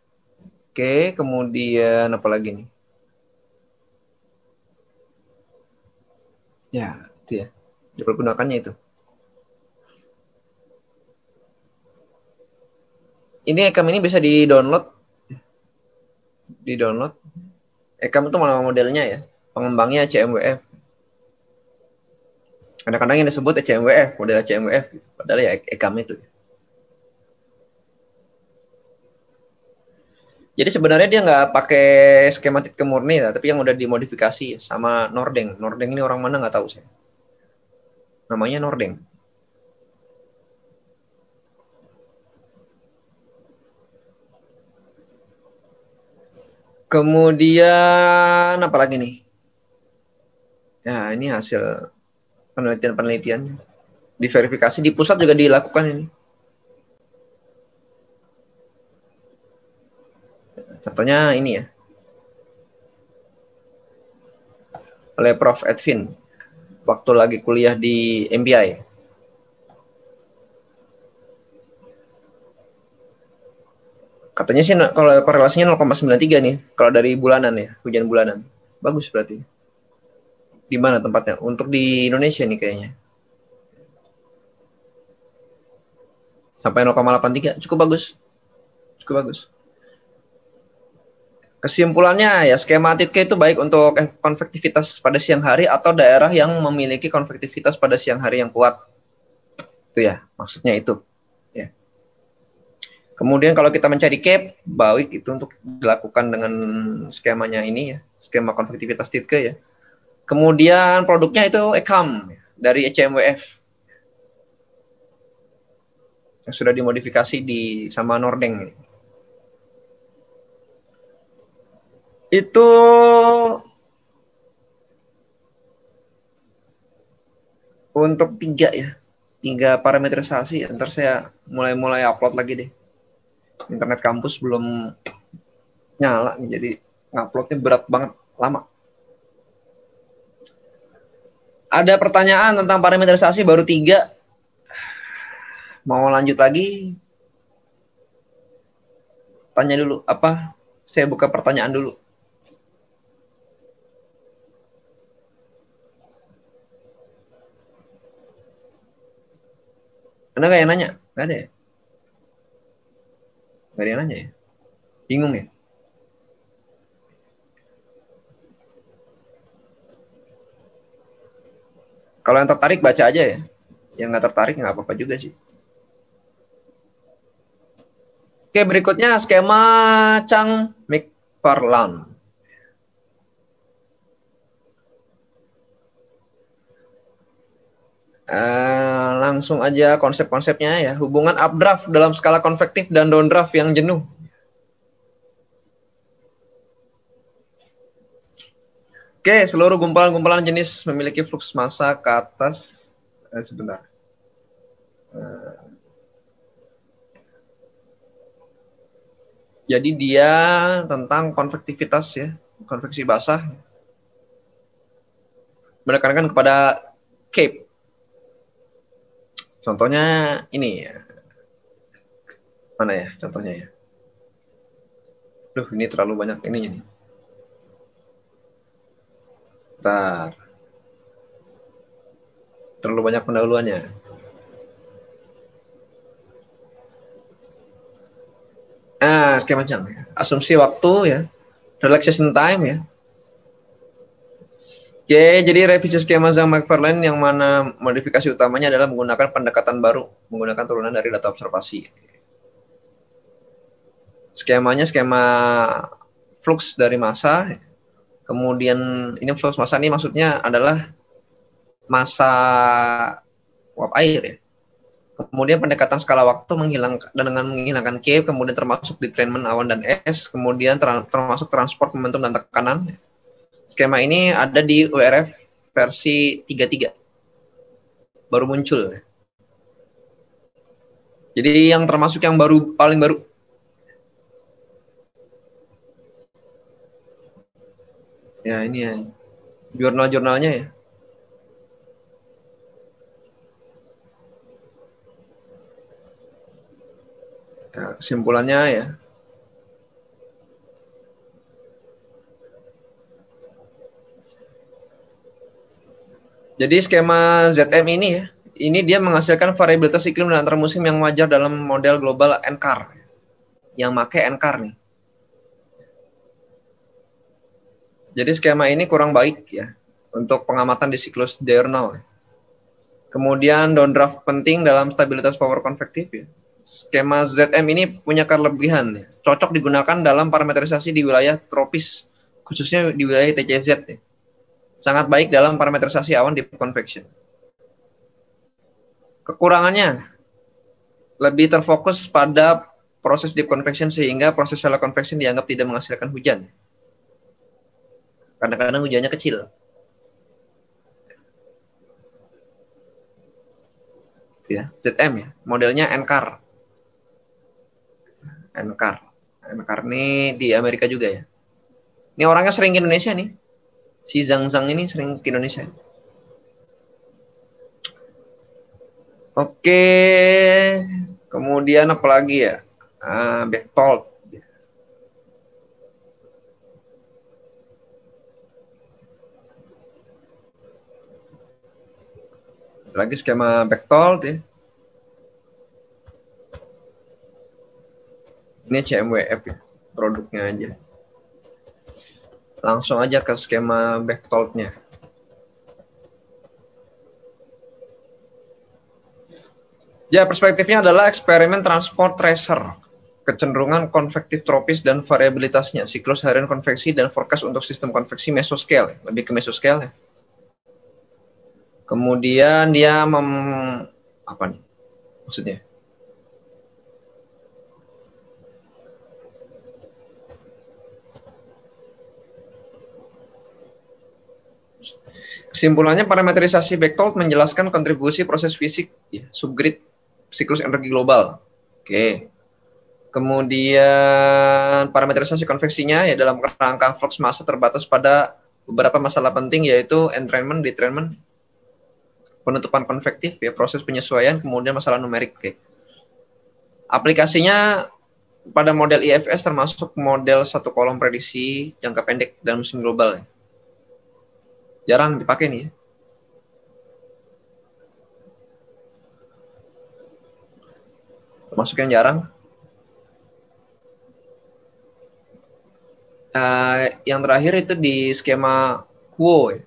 Speaker 1: Oke, kemudian apa lagi nih? Ya, itu ya. Dipergunakannya itu. Ini EKAM ini bisa di-download. EKAM itu nama modelnya ya. Pengembangnya CMWF. Kadang-kadang yang disebut CMWF, model CMWF. Padahal ya EKAM itu. Jadi sebenarnya dia nggak pakai skema Titke murni, tapi yang udah dimodifikasi sama Nordeng. Nordeng ini orang mana nggak tahu saya. Namanya Nordeng. Kemudian apa lagi nih? Ya, ini hasil penelitiannya. Diverifikasi di pusat juga dilakukan ini. Contohnya ini ya. Oleh Prof. Edwin. Waktu lagi kuliah di MBI. Katanya sih kalau korelasinya 0,93 nih. Kalau dari bulanan ya. Hujan bulanan. Bagus berarti. Di mana tempatnya? Untuk di Indonesia nih kayaknya. Sampai 0,83. Cukup bagus. Kesimpulannya ya, skema Titke itu baik untuk konvektivitas pada siang hari atau daerah yang memiliki konvektivitas pada siang hari yang kuat. Itu ya, maksudnya itu. Ya. Kemudian kalau kita mencari CAPE, baik itu untuk dilakukan dengan skemanya ini ya, skema konvektivitas Titke ya. Kemudian produknya itu EKAM dari CMWF. Yang sudah dimodifikasi sama Nordeng. Itu untuk 3 parametrisasi. Ntar saya mulai upload lagi deh. Internet kampus belum nyala nih, jadi nguploadnya berat banget, lama. Ada pertanyaan tentang parametrisasi baru 3. Mau lanjut lagi? Tanya dulu apa? Saya buka pertanyaan dulu. Ada nggak yang nanya? Nggak ada ya? Nggak ada yang nanya ya? Bingung ya? Kalau yang tertarik baca aja ya. Yang nggak tertarik nggak apa-apa juga sih. Oke, berikutnya skema Chang-McFarland. Langsung aja konsep-konsepnya ya. Hubungan updraft dalam skala konvektif dan downdraft yang jenuh. Oke, seluruh gumpalan-gumpalan jenis memiliki flux massa ke atas. Sebentar. Jadi dia tentang konvektivitas ya, konveksi basah. Menekankan kepada CAPE. Contohnya ini ya. Mana ya contohnya ya? Duh, ini terlalu banyak ininya nih. Bentar. Terlalu banyak pendahuluannya. Skema Chang. Asumsi waktu ya. Relaxation time ya. Oke, jadi revisi skema Chang-McFarland yang mana modifikasi utamanya adalah menggunakan pendekatan baru, menggunakan turunan dari data observasi. Skemanya skema flux dari massa. Kemudian ini flux massa ini maksudnya adalah massa uap air ya. Kemudian pendekatan skala waktu dengan menghilangkan K, kemudian termasuk detrainment awan dan es, kemudian termasuk transport momentum dan tekanan. Skema ini ada di URF versi 33. Baru muncul. Jadi yang termasuk yang baru, paling baru. Ya ini ya, jurnal-jurnalnya ya. Kesimpulannya ya. Jadi skema ZM ini ya, ini dia menghasilkan variabilitas iklim dan antar musim yang wajar dalam model global NCAR. Yang pakai NCAR nih. Jadi skema ini kurang baik ya untuk pengamatan di siklus diurnal. Kemudian downdraft penting dalam stabilitas power konvektif ya. Skema ZM ini punya kelebihan ya. Cocok digunakan dalam parametrisasi di wilayah tropis, khususnya di wilayah TCZ ya. Sangat baik dalam parametrisasi awan deep convection. Kekurangannya lebih terfokus pada proses deep convection sehingga proses shallow convection dianggap tidak menghasilkan hujan. Kadang-kadang hujannya kecil. Ya, ZM ya, modelnya NCAR. NCAR ini di Amerika juga ya. Ini orangnya sering ke Indonesia nih. Si Zhang ini sering ke Indonesia. Oke, kemudian apa lagi ya? Bechtold. Lagi skema Bechtold ya. Ini CMWF ya, produknya aja. Langsung aja ke skema Bechtold-nya. Ya, perspektifnya adalah eksperimen transport tracer, kecenderungan konvektif tropis dan variabilitasnya, siklus harian konveksi dan forecast untuk sistem konveksi mesoscale, lebih ke mesoscale ya. Kemudian dia apa nih maksudnya? Kesimpulannya, parametrisasi Bechtold menjelaskan kontribusi proses fisik ya, subgrid siklus energi global. Oke. Kemudian parametrisasi konveksinya ya dalam kerangka flux massa terbatas pada beberapa masalah penting yaitu entrainment, detrainment, penutupan konvektif ya, proses penyesuaian, kemudian masalah numerik. Oke. Aplikasinya pada model IFS termasuk model satu kolom prediksi jangka pendek dan musim global ya. Jarang dipakai nih ya. Termasuk yang jarang. Yang terakhir itu di skema Kuo ya.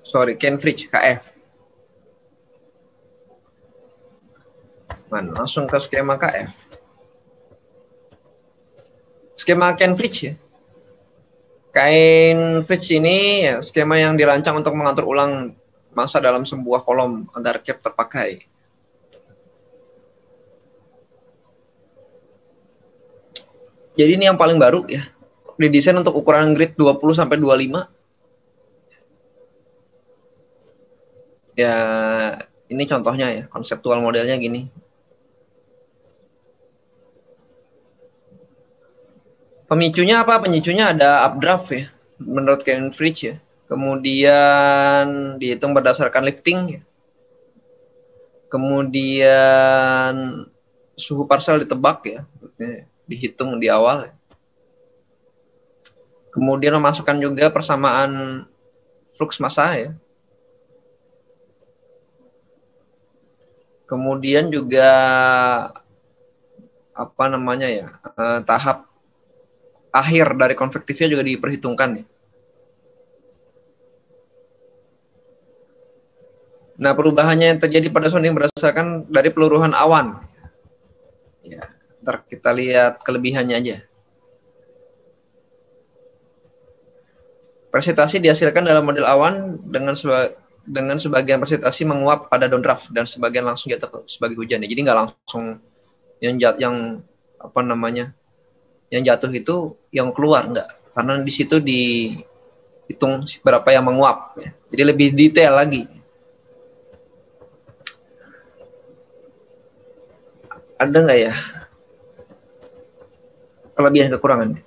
Speaker 1: Sorry, Kenfridge, KF. Langsung ke skema KF. Skema Kenfridge ya. Kenfridge ini ya, skema yang dirancang untuk mengatur ulang massa dalam sebuah kolom agar cap terpakai. Jadi ini yang paling baru ya. Didesain untuk ukuran grid 20 sampai 25. Ya, ini contohnya ya, konseptual modelnya gini. Pemicunya apa? Pemicunya ada updraft ya, menurut Kenfridge ya. Kemudian dihitung berdasarkan lifting ya. Kemudian suhu parsel ditebak ya, dihitung di awal ya. Kemudian memasukkan juga persamaan flux massa ya. Kemudian juga apa namanya ya, tahap akhir dari konvektifnya juga diperhitungkan ya. Nah, perubahannya yang terjadi pada sounding berdasarkan dari peluruhan awan. Ya, ntar kita lihat kelebihannya aja. Presitasi dihasilkan dalam model awan dengan sebagian presitasi menguap pada downdraft dan sebagian langsung jatuh sebagai hujan. Jadi nggak langsung yang apa namanya, yang jatuh itu yang keluar, enggak, karena di situ dihitung berapa yang menguap. Ya. Jadi lebih detail lagi. Ada nggak ya kelebihan kekurangan?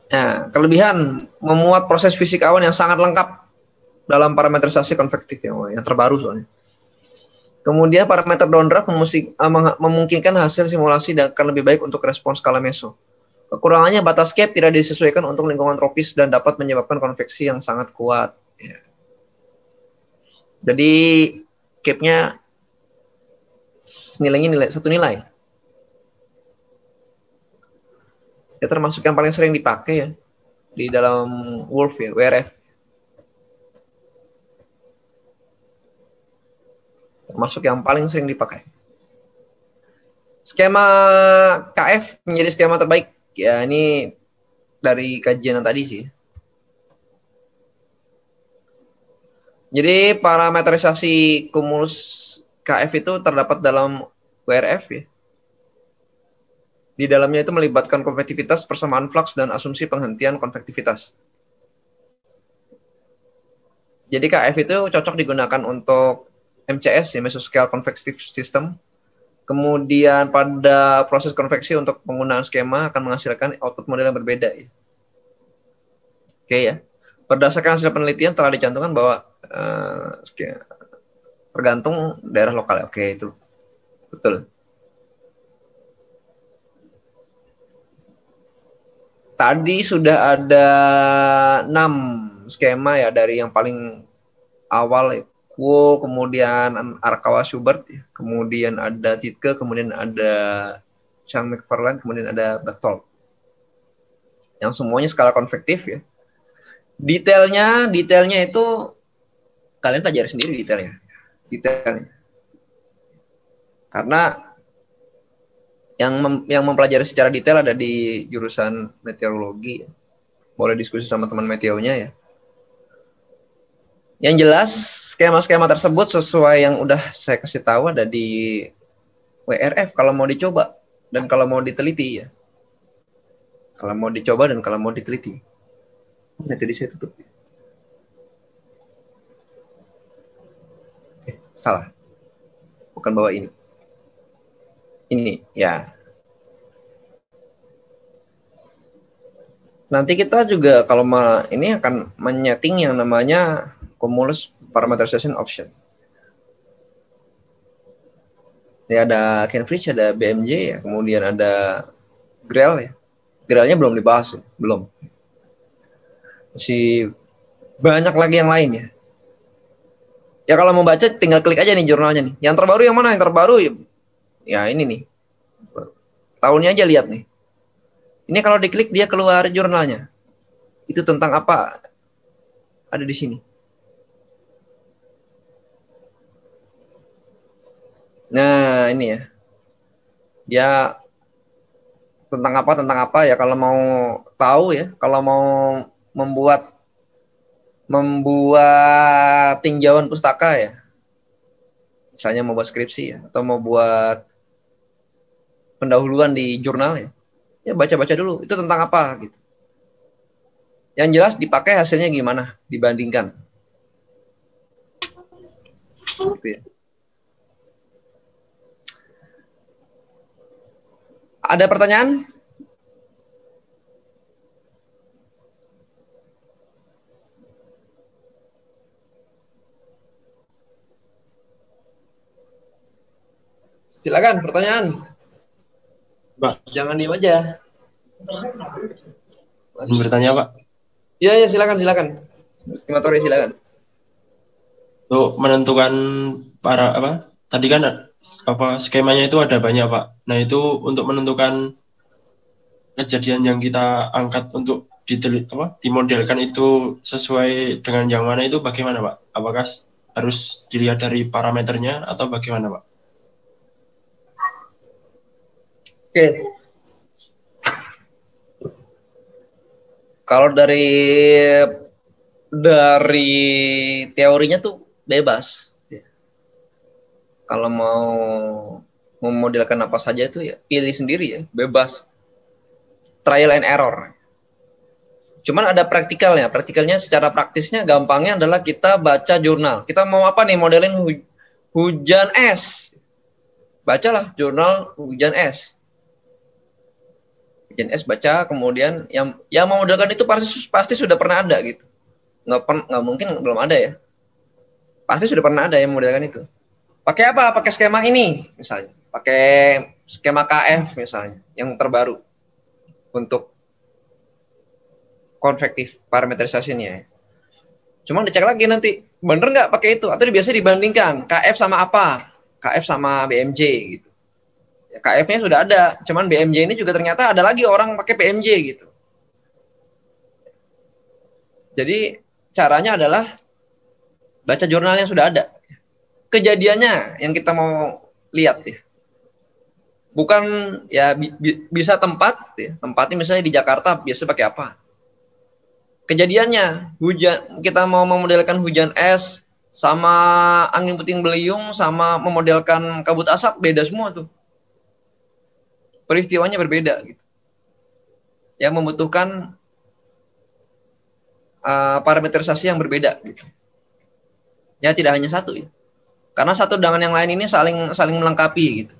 Speaker 1: Nah, kelebihan memuat proses fisik awan yang sangat lengkap dalam parametrisasi konvektif yang terbaru soalnya. Kemudian parameter downdraft memungkinkan hasil simulasi dan akan lebih baik untuk respons skala meso. Kekurangannya batas cap tidak disesuaikan untuk lingkungan tropis dan dapat menyebabkan konveksi yang sangat kuat. Ya. Jadi cap-nya nilainya satu nilai. Ya, termasuk yang paling sering dipakai ya di dalam WRF ya, WRF. Termasuk yang paling sering dipakai. Skema KF menjadi skema terbaik. Ya, ini dari kajian yang tadi sih. Jadi parametrisasi kumulus KF itu terdapat dalam WRF ya. Di dalamnya itu melibatkan konvektivitas, persamaan flux, dan asumsi penghentian konvektivitas. Jadi KF itu cocok digunakan untuk MCS, ya, Mesoscale Convective System. Kemudian pada proses konveksi untuk penggunaan skema akan menghasilkan output model yang berbeda. Ya. Oke ya. Berdasarkan hasil penelitian telah dicantumkan bahwa tergantung daerah lokal. Oke, itu betul. Tadi sudah ada 6 skema ya, dari yang paling awal ya, Kuo, kemudian Arakawa Schubert, ya. Kemudian ada Titke, kemudian ada Chang McFarland, kemudian ada Berthold. Yang semuanya skala konvektif ya. Detailnya itu kalian pelajari sendiri detailnya. Karena yang mempelajari secara detail ada di jurusan meteorologi. Boleh diskusi sama teman meteonya ya. Yang jelas skema-skema tersebut sesuai yang udah saya kasih tahu ada di WRF kalau mau dicoba dan kalau mau diteliti ya. Kalau mau dicoba dan kalau mau diteliti. Nah, tadi saya tutup. Salah. Bukan bawa ini. Ini ya. Nanti kita juga kalau ini akan menyeting yang namanya cumulus parameterization option. Ya, ada Cambridge, ada BMJ ya, kemudian ada Grell ya. Grellnya belum dibahas ya, belum. Masih banyak lagi yang lain ya. Ya kalau mau baca tinggal klik aja nih jurnalnya nih. Yang terbaru yang mana? Yang terbaru ya ini nih. Tahunnya aja lihat nih. Ini kalau diklik dia keluar jurnalnya. Itu tentang apa? Ada di sini. Nah, ini ya. Dia tentang apa ya, kalau mau tahu ya, kalau mau membuat tinjauan pustaka ya. Misalnya mau buat skripsi ya, atau mau buat pendahuluan di jurnal ya. Ya baca-baca dulu, itu tentang apa gitu. Yang jelas dipakai hasilnya gimana, dibandingkan. Gitu ya. Ada pertanyaan? Silakan pertanyaan.
Speaker 4: Pak.
Speaker 1: Jangan diam aja.
Speaker 4: Bertanya, Pak.
Speaker 1: Iya, silakan. Estimatori silakan.
Speaker 4: Untuk menentukan tadi kan skemanya itu ada banyak, Pak. Nah, itu untuk menentukan kejadian yang kita angkat untuk dimodelkan itu sesuai dengan yang mana itu bagaimana, Pak? Apakah harus dilihat dari parameternya atau bagaimana, Pak?
Speaker 1: Oke. Kalau dari teorinya tuh bebas. Kalau mau memodelkan apa saja itu ya pilih sendiri ya, bebas. Trial and error. Cuman ada praktikalnya. Praktikalnya secara praktisnya gampangnya adalah kita baca jurnal. Kita mau apa nih modelin hujan es. Bacalah jurnal hujan es. Hujan es baca, kemudian yang memodelkan itu pasti sudah pernah ada gitu. Nggak mungkin belum ada ya. Pasti sudah pernah ada yang memodelkan itu. Pakai apa? Pakai skema ini misalnya. Pakai skema KF misalnya yang terbaru untuk konvektif parametrisasinya ya. Cuma dicek lagi nanti bener nggak pakai itu atau biasa dibandingkan KF sama apa? KF sama BMJ gitu. Ya, KF-nya sudah ada, cuman BMJ ini juga ternyata ada lagi orang pakai PMJ gitu. Jadi caranya adalah baca jurnal yang sudah ada. Kejadiannya yang kita mau lihat ya. Bukan ya bisa tempat ya. Tempatnya misalnya di Jakarta biasa pakai apa? Kejadiannya hujan, kita mau memodelkan hujan es sama angin puting beliung sama memodelkan kabut asap beda semua tuh. Peristiwanya berbeda gitu. Yang membutuhkan parametrisasi yang berbeda gitu. Ya tidak hanya satu ya. Karena satu dengan yang lain ini saling melengkapi gitu.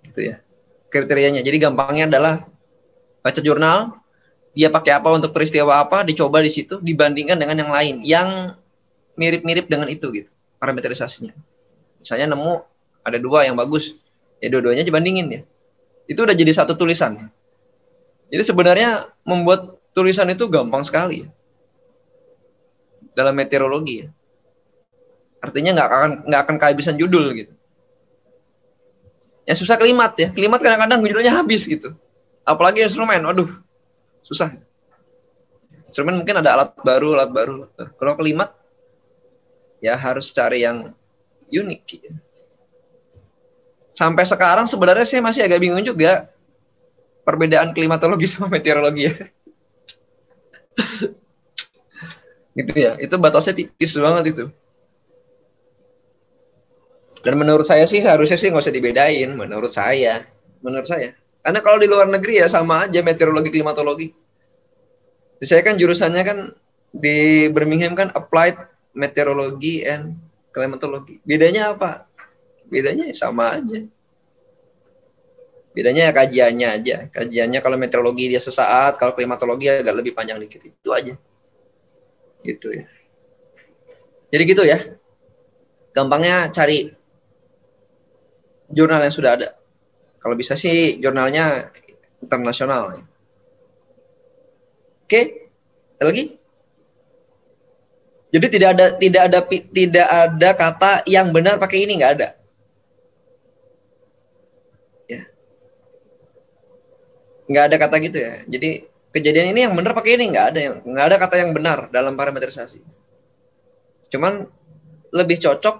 Speaker 1: Gitu ya. Kriterianya. Jadi gampangnya adalah baca jurnal, dia pakai apa untuk peristiwa apa, dicoba di situ, dibandingkan dengan yang lain yang mirip-mirip dengan itu gitu, parametrisasinya. Misalnya nemu ada 2 yang bagus, ya dua-duanya dibandingin ya. Itu udah jadi satu tulisan. Jadi sebenarnya membuat tulisan itu gampang sekali ya. Dalam meteorologi ya. Artinya nggak akan kehabisan judul gitu. Yang susah kalimat ya. Kalimat kadang-kadang judulnya habis gitu. Apalagi instrumen, waduh. Susah. Instrumen mungkin ada alat baru. Kalau kalimat, ya harus cari yang unik. Ya. Sampai sekarang sebenarnya saya masih agak bingung juga perbedaan klimatologi sama meteorologi ya. Gitu ya. Itu batasnya tipis banget itu. Dan menurut saya sih harusnya sih nggak usah dibedain. Menurut saya. Karena kalau di luar negeri ya sama aja meteorologi, klimatologi. Saya kan jurusannya kan di Birmingham kan Applied Meteorology and Climatology. Bedanya apa? Bedanya sama aja. Bedanya ya kajiannya aja. Kajiannya kalau meteorologi dia sesaat, kalau klimatologi agak lebih panjang dikit. Itu aja. Gitu ya. Jadi gitu ya. Gampangnya cari jurnal yang sudah ada. Kalau bisa sih jurnalnya internasional. Oke, ada lagi? Jadi tidak ada kata yang benar pakai ini, nggak ada. Ya, nggak ada kata gitu ya. Jadi kejadian ini yang benar pakai ini, nggak ada kata yang benar dalam parametrisasi. Cuman lebih cocok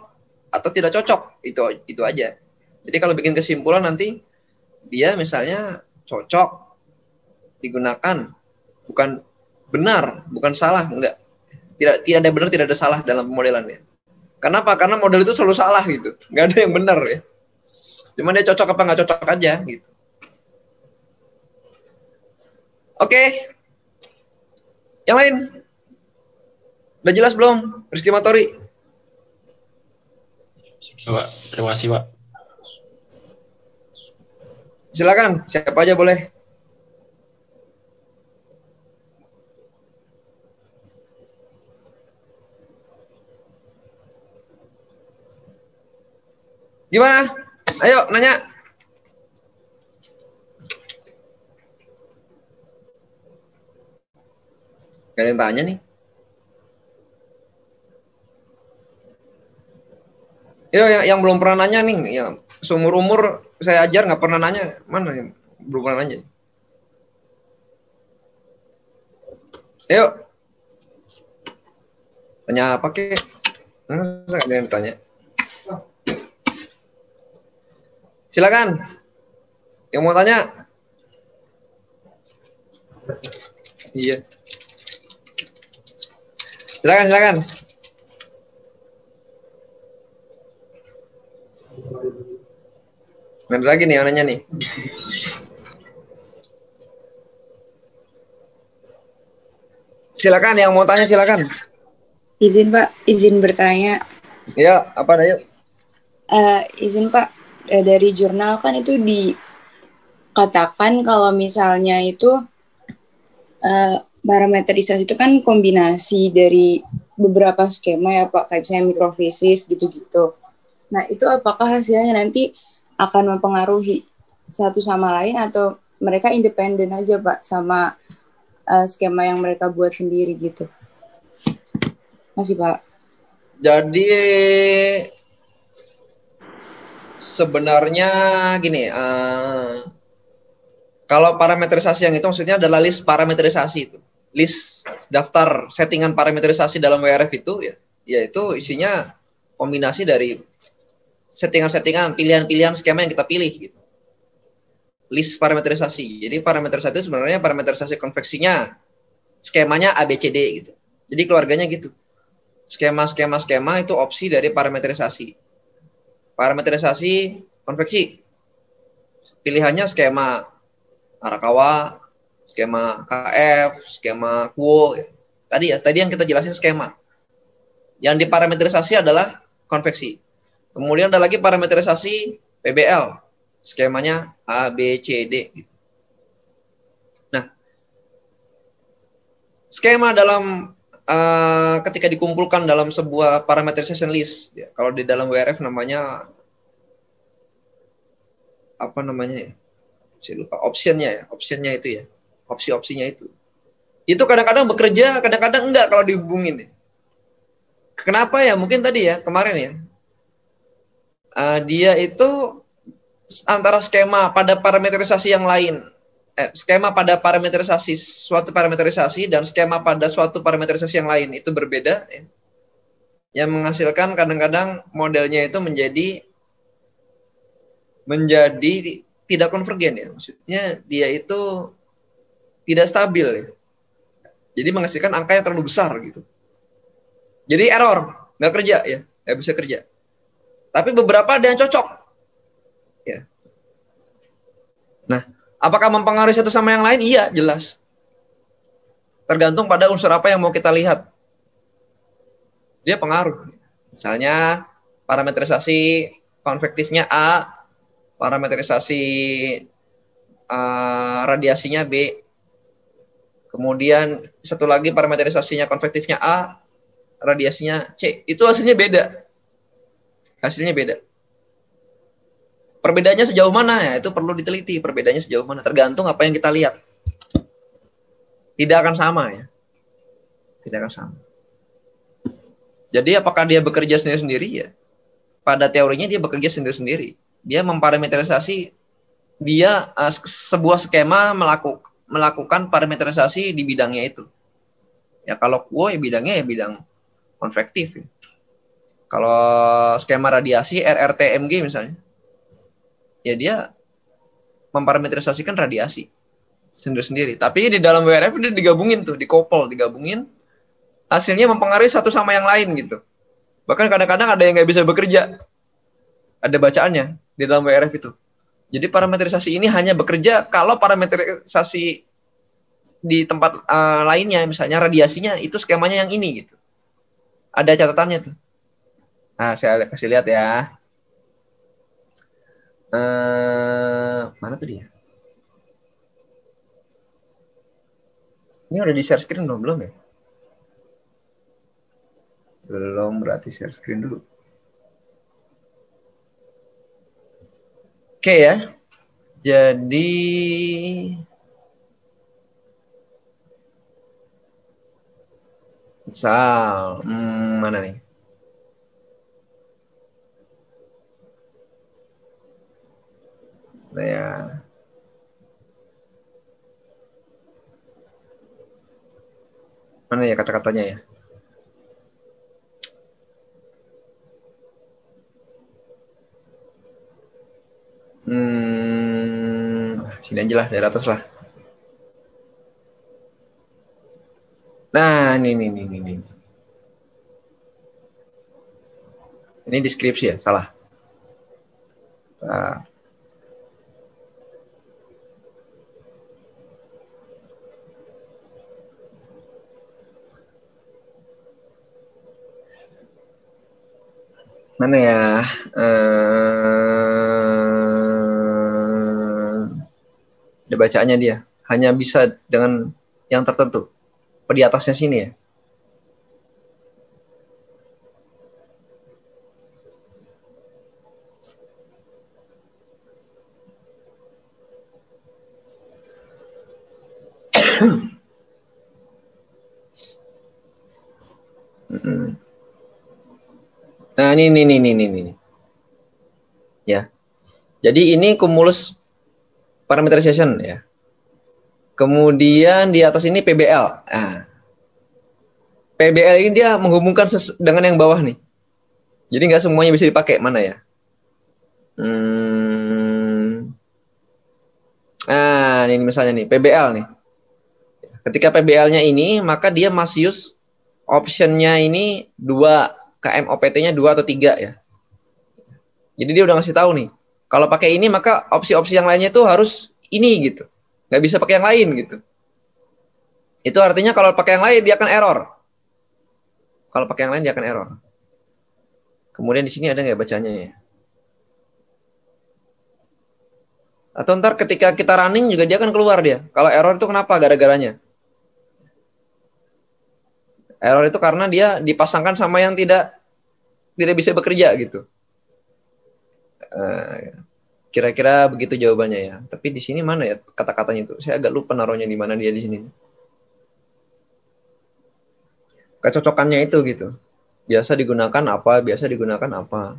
Speaker 1: atau tidak cocok itu aja. Jadi kalau bikin kesimpulan nanti dia misalnya cocok digunakan, bukan benar, bukan salah, enggak. Tidak ada benar, tidak ada salah dalam pemodelannya. Kenapa? Karena model itu selalu salah gitu. Enggak ada yang benar ya. Cuman dia cocok apa enggak cocok aja gitu. Oke. Yang lain? Udah jelas belum? Rizky Matori?
Speaker 4: Sudah, Pak. Terima kasih, Pak.
Speaker 1: Silakan, siapa aja boleh. Gimana? Ayo nanya. Gak ada yang tanya nih. Yo, yang belum pernah nanya nih, yang seumur umur saya ajar nggak pernah nanya, mana yang belum pernah nanya? Ayo. Tanya apa kek? Masa ada yang ditanya? Silakan. Yang mau tanya? Iya. Silakan. Ada lagi nih yang nanya nih. Silakan yang mau tanya silakan.
Speaker 2: Izin Pak, izin bertanya.
Speaker 1: Ya, apa ayo?
Speaker 2: Izin Pak, dari jurnal kan itu dikatakan kalau misalnya itu parameterisasi itu kan kombinasi dari beberapa skema ya Pak, kayak misalnya mikrofisis gitu-gitu. Nah itu apakah hasilnya nanti akan mempengaruhi satu sama lain atau mereka independen aja Pak sama skema yang mereka buat sendiri gitu? Masih Pak.
Speaker 1: Jadi sebenarnya gini, kalau parameterisasi yang itu maksudnya adalah list parameterisasi itu. List daftar settingan parameterisasi dalam WRF itu ya, yaitu isinya kombinasi dari settingan-settingan, pilihan-pilihan skema yang kita pilih gitu. List parameterisasi. Jadi parameterisasi itu sebenarnya parameterisasi konveksinya, skemanya ABCD gitu. Jadi keluarganya gitu. Skema itu opsi dari parameterisasi. Parameterisasi konveksi. Pilihannya skema Arakawa, skema KF, skema Kuo. Tadi yang kita jelasin skema. Yang diparameterisasi adalah konveksi. Kemudian ada lagi parameterisasi PBL. Skemanya A, B, C, D. Nah, skema dalam ketika dikumpulkan dalam sebuah parameterization list, ya, kalau di dalam WRF namanya apa namanya ya? Saya lupa, optionnya itu ya, opsi-opsinya itu kadang-kadang bekerja, kadang-kadang enggak kalau dihubungin. Kenapa ya? Mungkin tadi ya kemarin ya, dia itu antara skema pada parameterisasi yang lain, skema pada parameterisasi suatu parameterisasi dan skema pada suatu parameterisasi yang lain itu berbeda, ya, yang menghasilkan kadang-kadang modelnya itu menjadi tidak konvergen ya, maksudnya dia itu tidak stabil ya. Jadi menghasilkan angka yang terlalu besar gitu. Jadi error, nggak kerja ya, nggak bisa kerja. Tapi beberapa ada yang cocok. Ya. Nah, apakah mempengaruhi satu sama yang lain? Iya, jelas. Tergantung pada unsur apa yang mau kita lihat. Dia pengaruh. Misalnya parameterisasi konvektifnya A, parameterisasi radiasinya B. Kemudian satu lagi parameterisasinya konvektifnya A, radiasinya C. Itu hasilnya beda. Perbedaannya sejauh mana ya? Itu perlu diteliti. Perbedaannya sejauh mana? Tergantung apa yang kita lihat. Tidak akan sama ya. Tidak akan sama. Jadi apakah dia bekerja sendiri-sendiri ya? Pada teorinya dia bekerja sendiri-sendiri. Dia memparameterisasi, dia sebuah skema melakukan parameterisasi di bidangnya itu. Ya kalau Kuo ya bidangnya ya bidang konvektif. Ya. Kalau skema radiasi RRTMG misalnya, ya dia memparameterisasikan radiasi sendiri-sendiri. Tapi di dalam WRF dia digabungin, hasilnya mempengaruhi satu sama yang lain gitu. Bahkan kadang-kadang ada yang nggak bisa bekerja. Ada bacaannya di dalam WRF itu. Jadi parameterisasi ini hanya bekerja kalau parameterisasi di tempat lainnya, misalnya radiasinya, itu skemanya yang ini gitu. Ada catatannya tuh. Nah, saya kasih lihat ya. Mana tuh dia? Ini udah di share screen belum ya? Belum, berarti share screen dulu. Oke ya. Jadi misal mana nih? Nah ya. Mana ya kata-katanya ya? Sini aja lah, dari atas lah. Nah, ini. Ini deskripsi ya, salah. Nah. Mana ya? Ada bacaannya dia. Hanya bisa dengan yang tertentu. Di atasnya sini ya. Nah, ini. Ya. Jadi ini cumulus parameterization ya. Kemudian di atas ini PBL. Nah, PBL ini dia menghubungkan dengan yang bawah nih. Jadi nggak semuanya bisa dipakai. Mana ya? Nah, ini misalnya nih, PBL nih. Ketika PBL-nya ini, maka dia masih use option-nya ini 2, KMOPT-nya 2 atau 3 ya. Jadi dia udah ngasih tahu nih, kalau pakai ini maka opsi-opsi yang lainnya itu harus ini gitu. Nggak bisa pakai yang lain gitu. Itu artinya kalau pakai yang lain dia akan error. Kalau pakai yang lain dia akan error. Kemudian di sini ada nggak bacanya ya? Atau ntar ketika kita running juga dia akan keluar dia. Kalau error itu kenapa? Gara-garanya. Error itu karena dia dipasangkan sama yang tidak bisa bekerja gitu. Kira-kira begitu jawabannya ya. Tapi di sini mana ya kata-katanya itu? Saya agak lupa naruhnya di mana dia di sini. Kecocokannya itu gitu. Biasa digunakan apa? Biasa digunakan apa?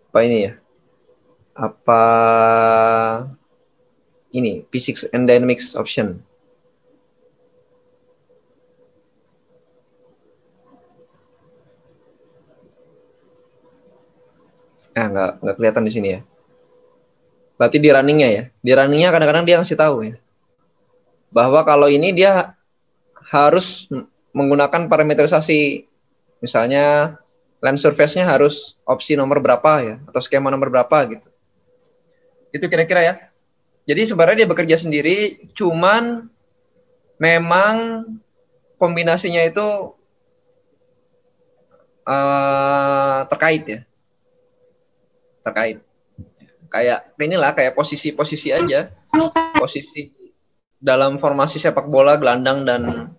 Speaker 1: Apa ini ya? Apa ini? Physics and Dynamics option. Nggak kelihatan di sini ya. Berarti di runningnya ya. Di runningnya kadang-kadang dia ngasih tahu ya. Bahwa kalau ini dia harus menggunakan parameterisasi. Misalnya land surface-nya harus opsi nomor berapa ya. Atau skema nomor berapa gitu. Itu kira-kira ya. Jadi sebenarnya dia bekerja sendiri. Cuman memang kombinasinya itu terkait ya. Terkait. Kayak inilah kayak posisi-posisi aja. Posisi dalam formasi sepak bola gelandang dan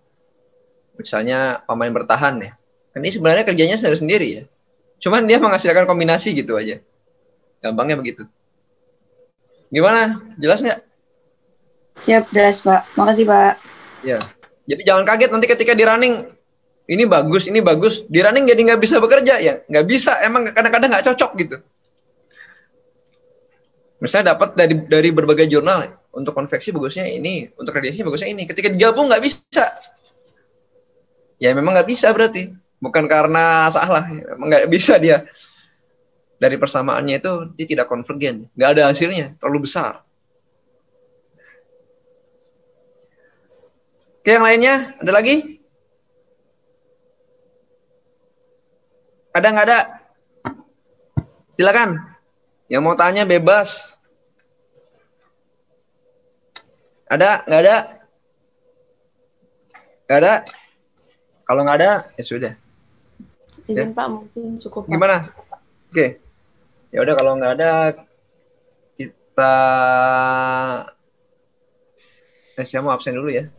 Speaker 1: misalnya pemain bertahan ya. Ini sebenarnya kerjanya sendiri-sendiri ya. Cuman dia menghasilkan kombinasi gitu aja. Gampangnya begitu. Gimana? Jelas nggak?
Speaker 2: Siap, jelas Pak. Makasih Pak.
Speaker 1: Ya. Jadi jangan kaget nanti ketika di running ini bagus. Di running jadi nggak bisa bekerja ya. Nggak bisa. Emang kadang-kadang nggak cocok gitu. Misalnya dapat dari berbagai jurnal untuk konveksi bagusnya ini, untuk radiasi bagusnya ini. Ketika digabung nggak bisa. Ya memang nggak bisa berarti. Bukan karena salah, memang nggak bisa dia. Dari persamaannya itu dia tidak konvergen, nggak ada hasilnya, terlalu besar. Oke, yang lainnya ada lagi? Ada nggak ada? Silakan. Yang mau tanya bebas. Ada? Nggak ada? Nggak ada? Kalau nggak ada, ya sudah.
Speaker 2: Izin ya. Pak, mungkin cukup Pak.
Speaker 1: Gimana? Oke. Ya udah kalau nggak ada, kita saya mau absen dulu ya.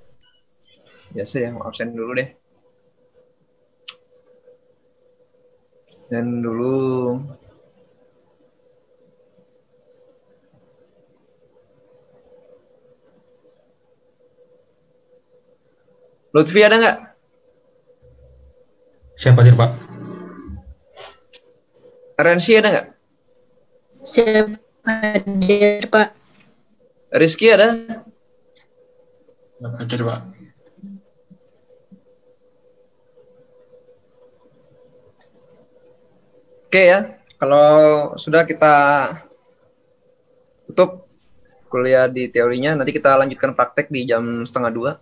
Speaker 1: Biasa ya, mau absen dulu deh. Absen dulu. Lutfi ada nggak?
Speaker 3: Siapa hadir, Pak?
Speaker 1: Rensi ada nggak?
Speaker 5: Siap hadir, Pak.
Speaker 1: Rizky ada?
Speaker 4: Hadir, Pak.
Speaker 1: Oke ya. Kalau sudah kita tutup kuliah di teorinya, nanti kita lanjutkan praktek di jam 1:30.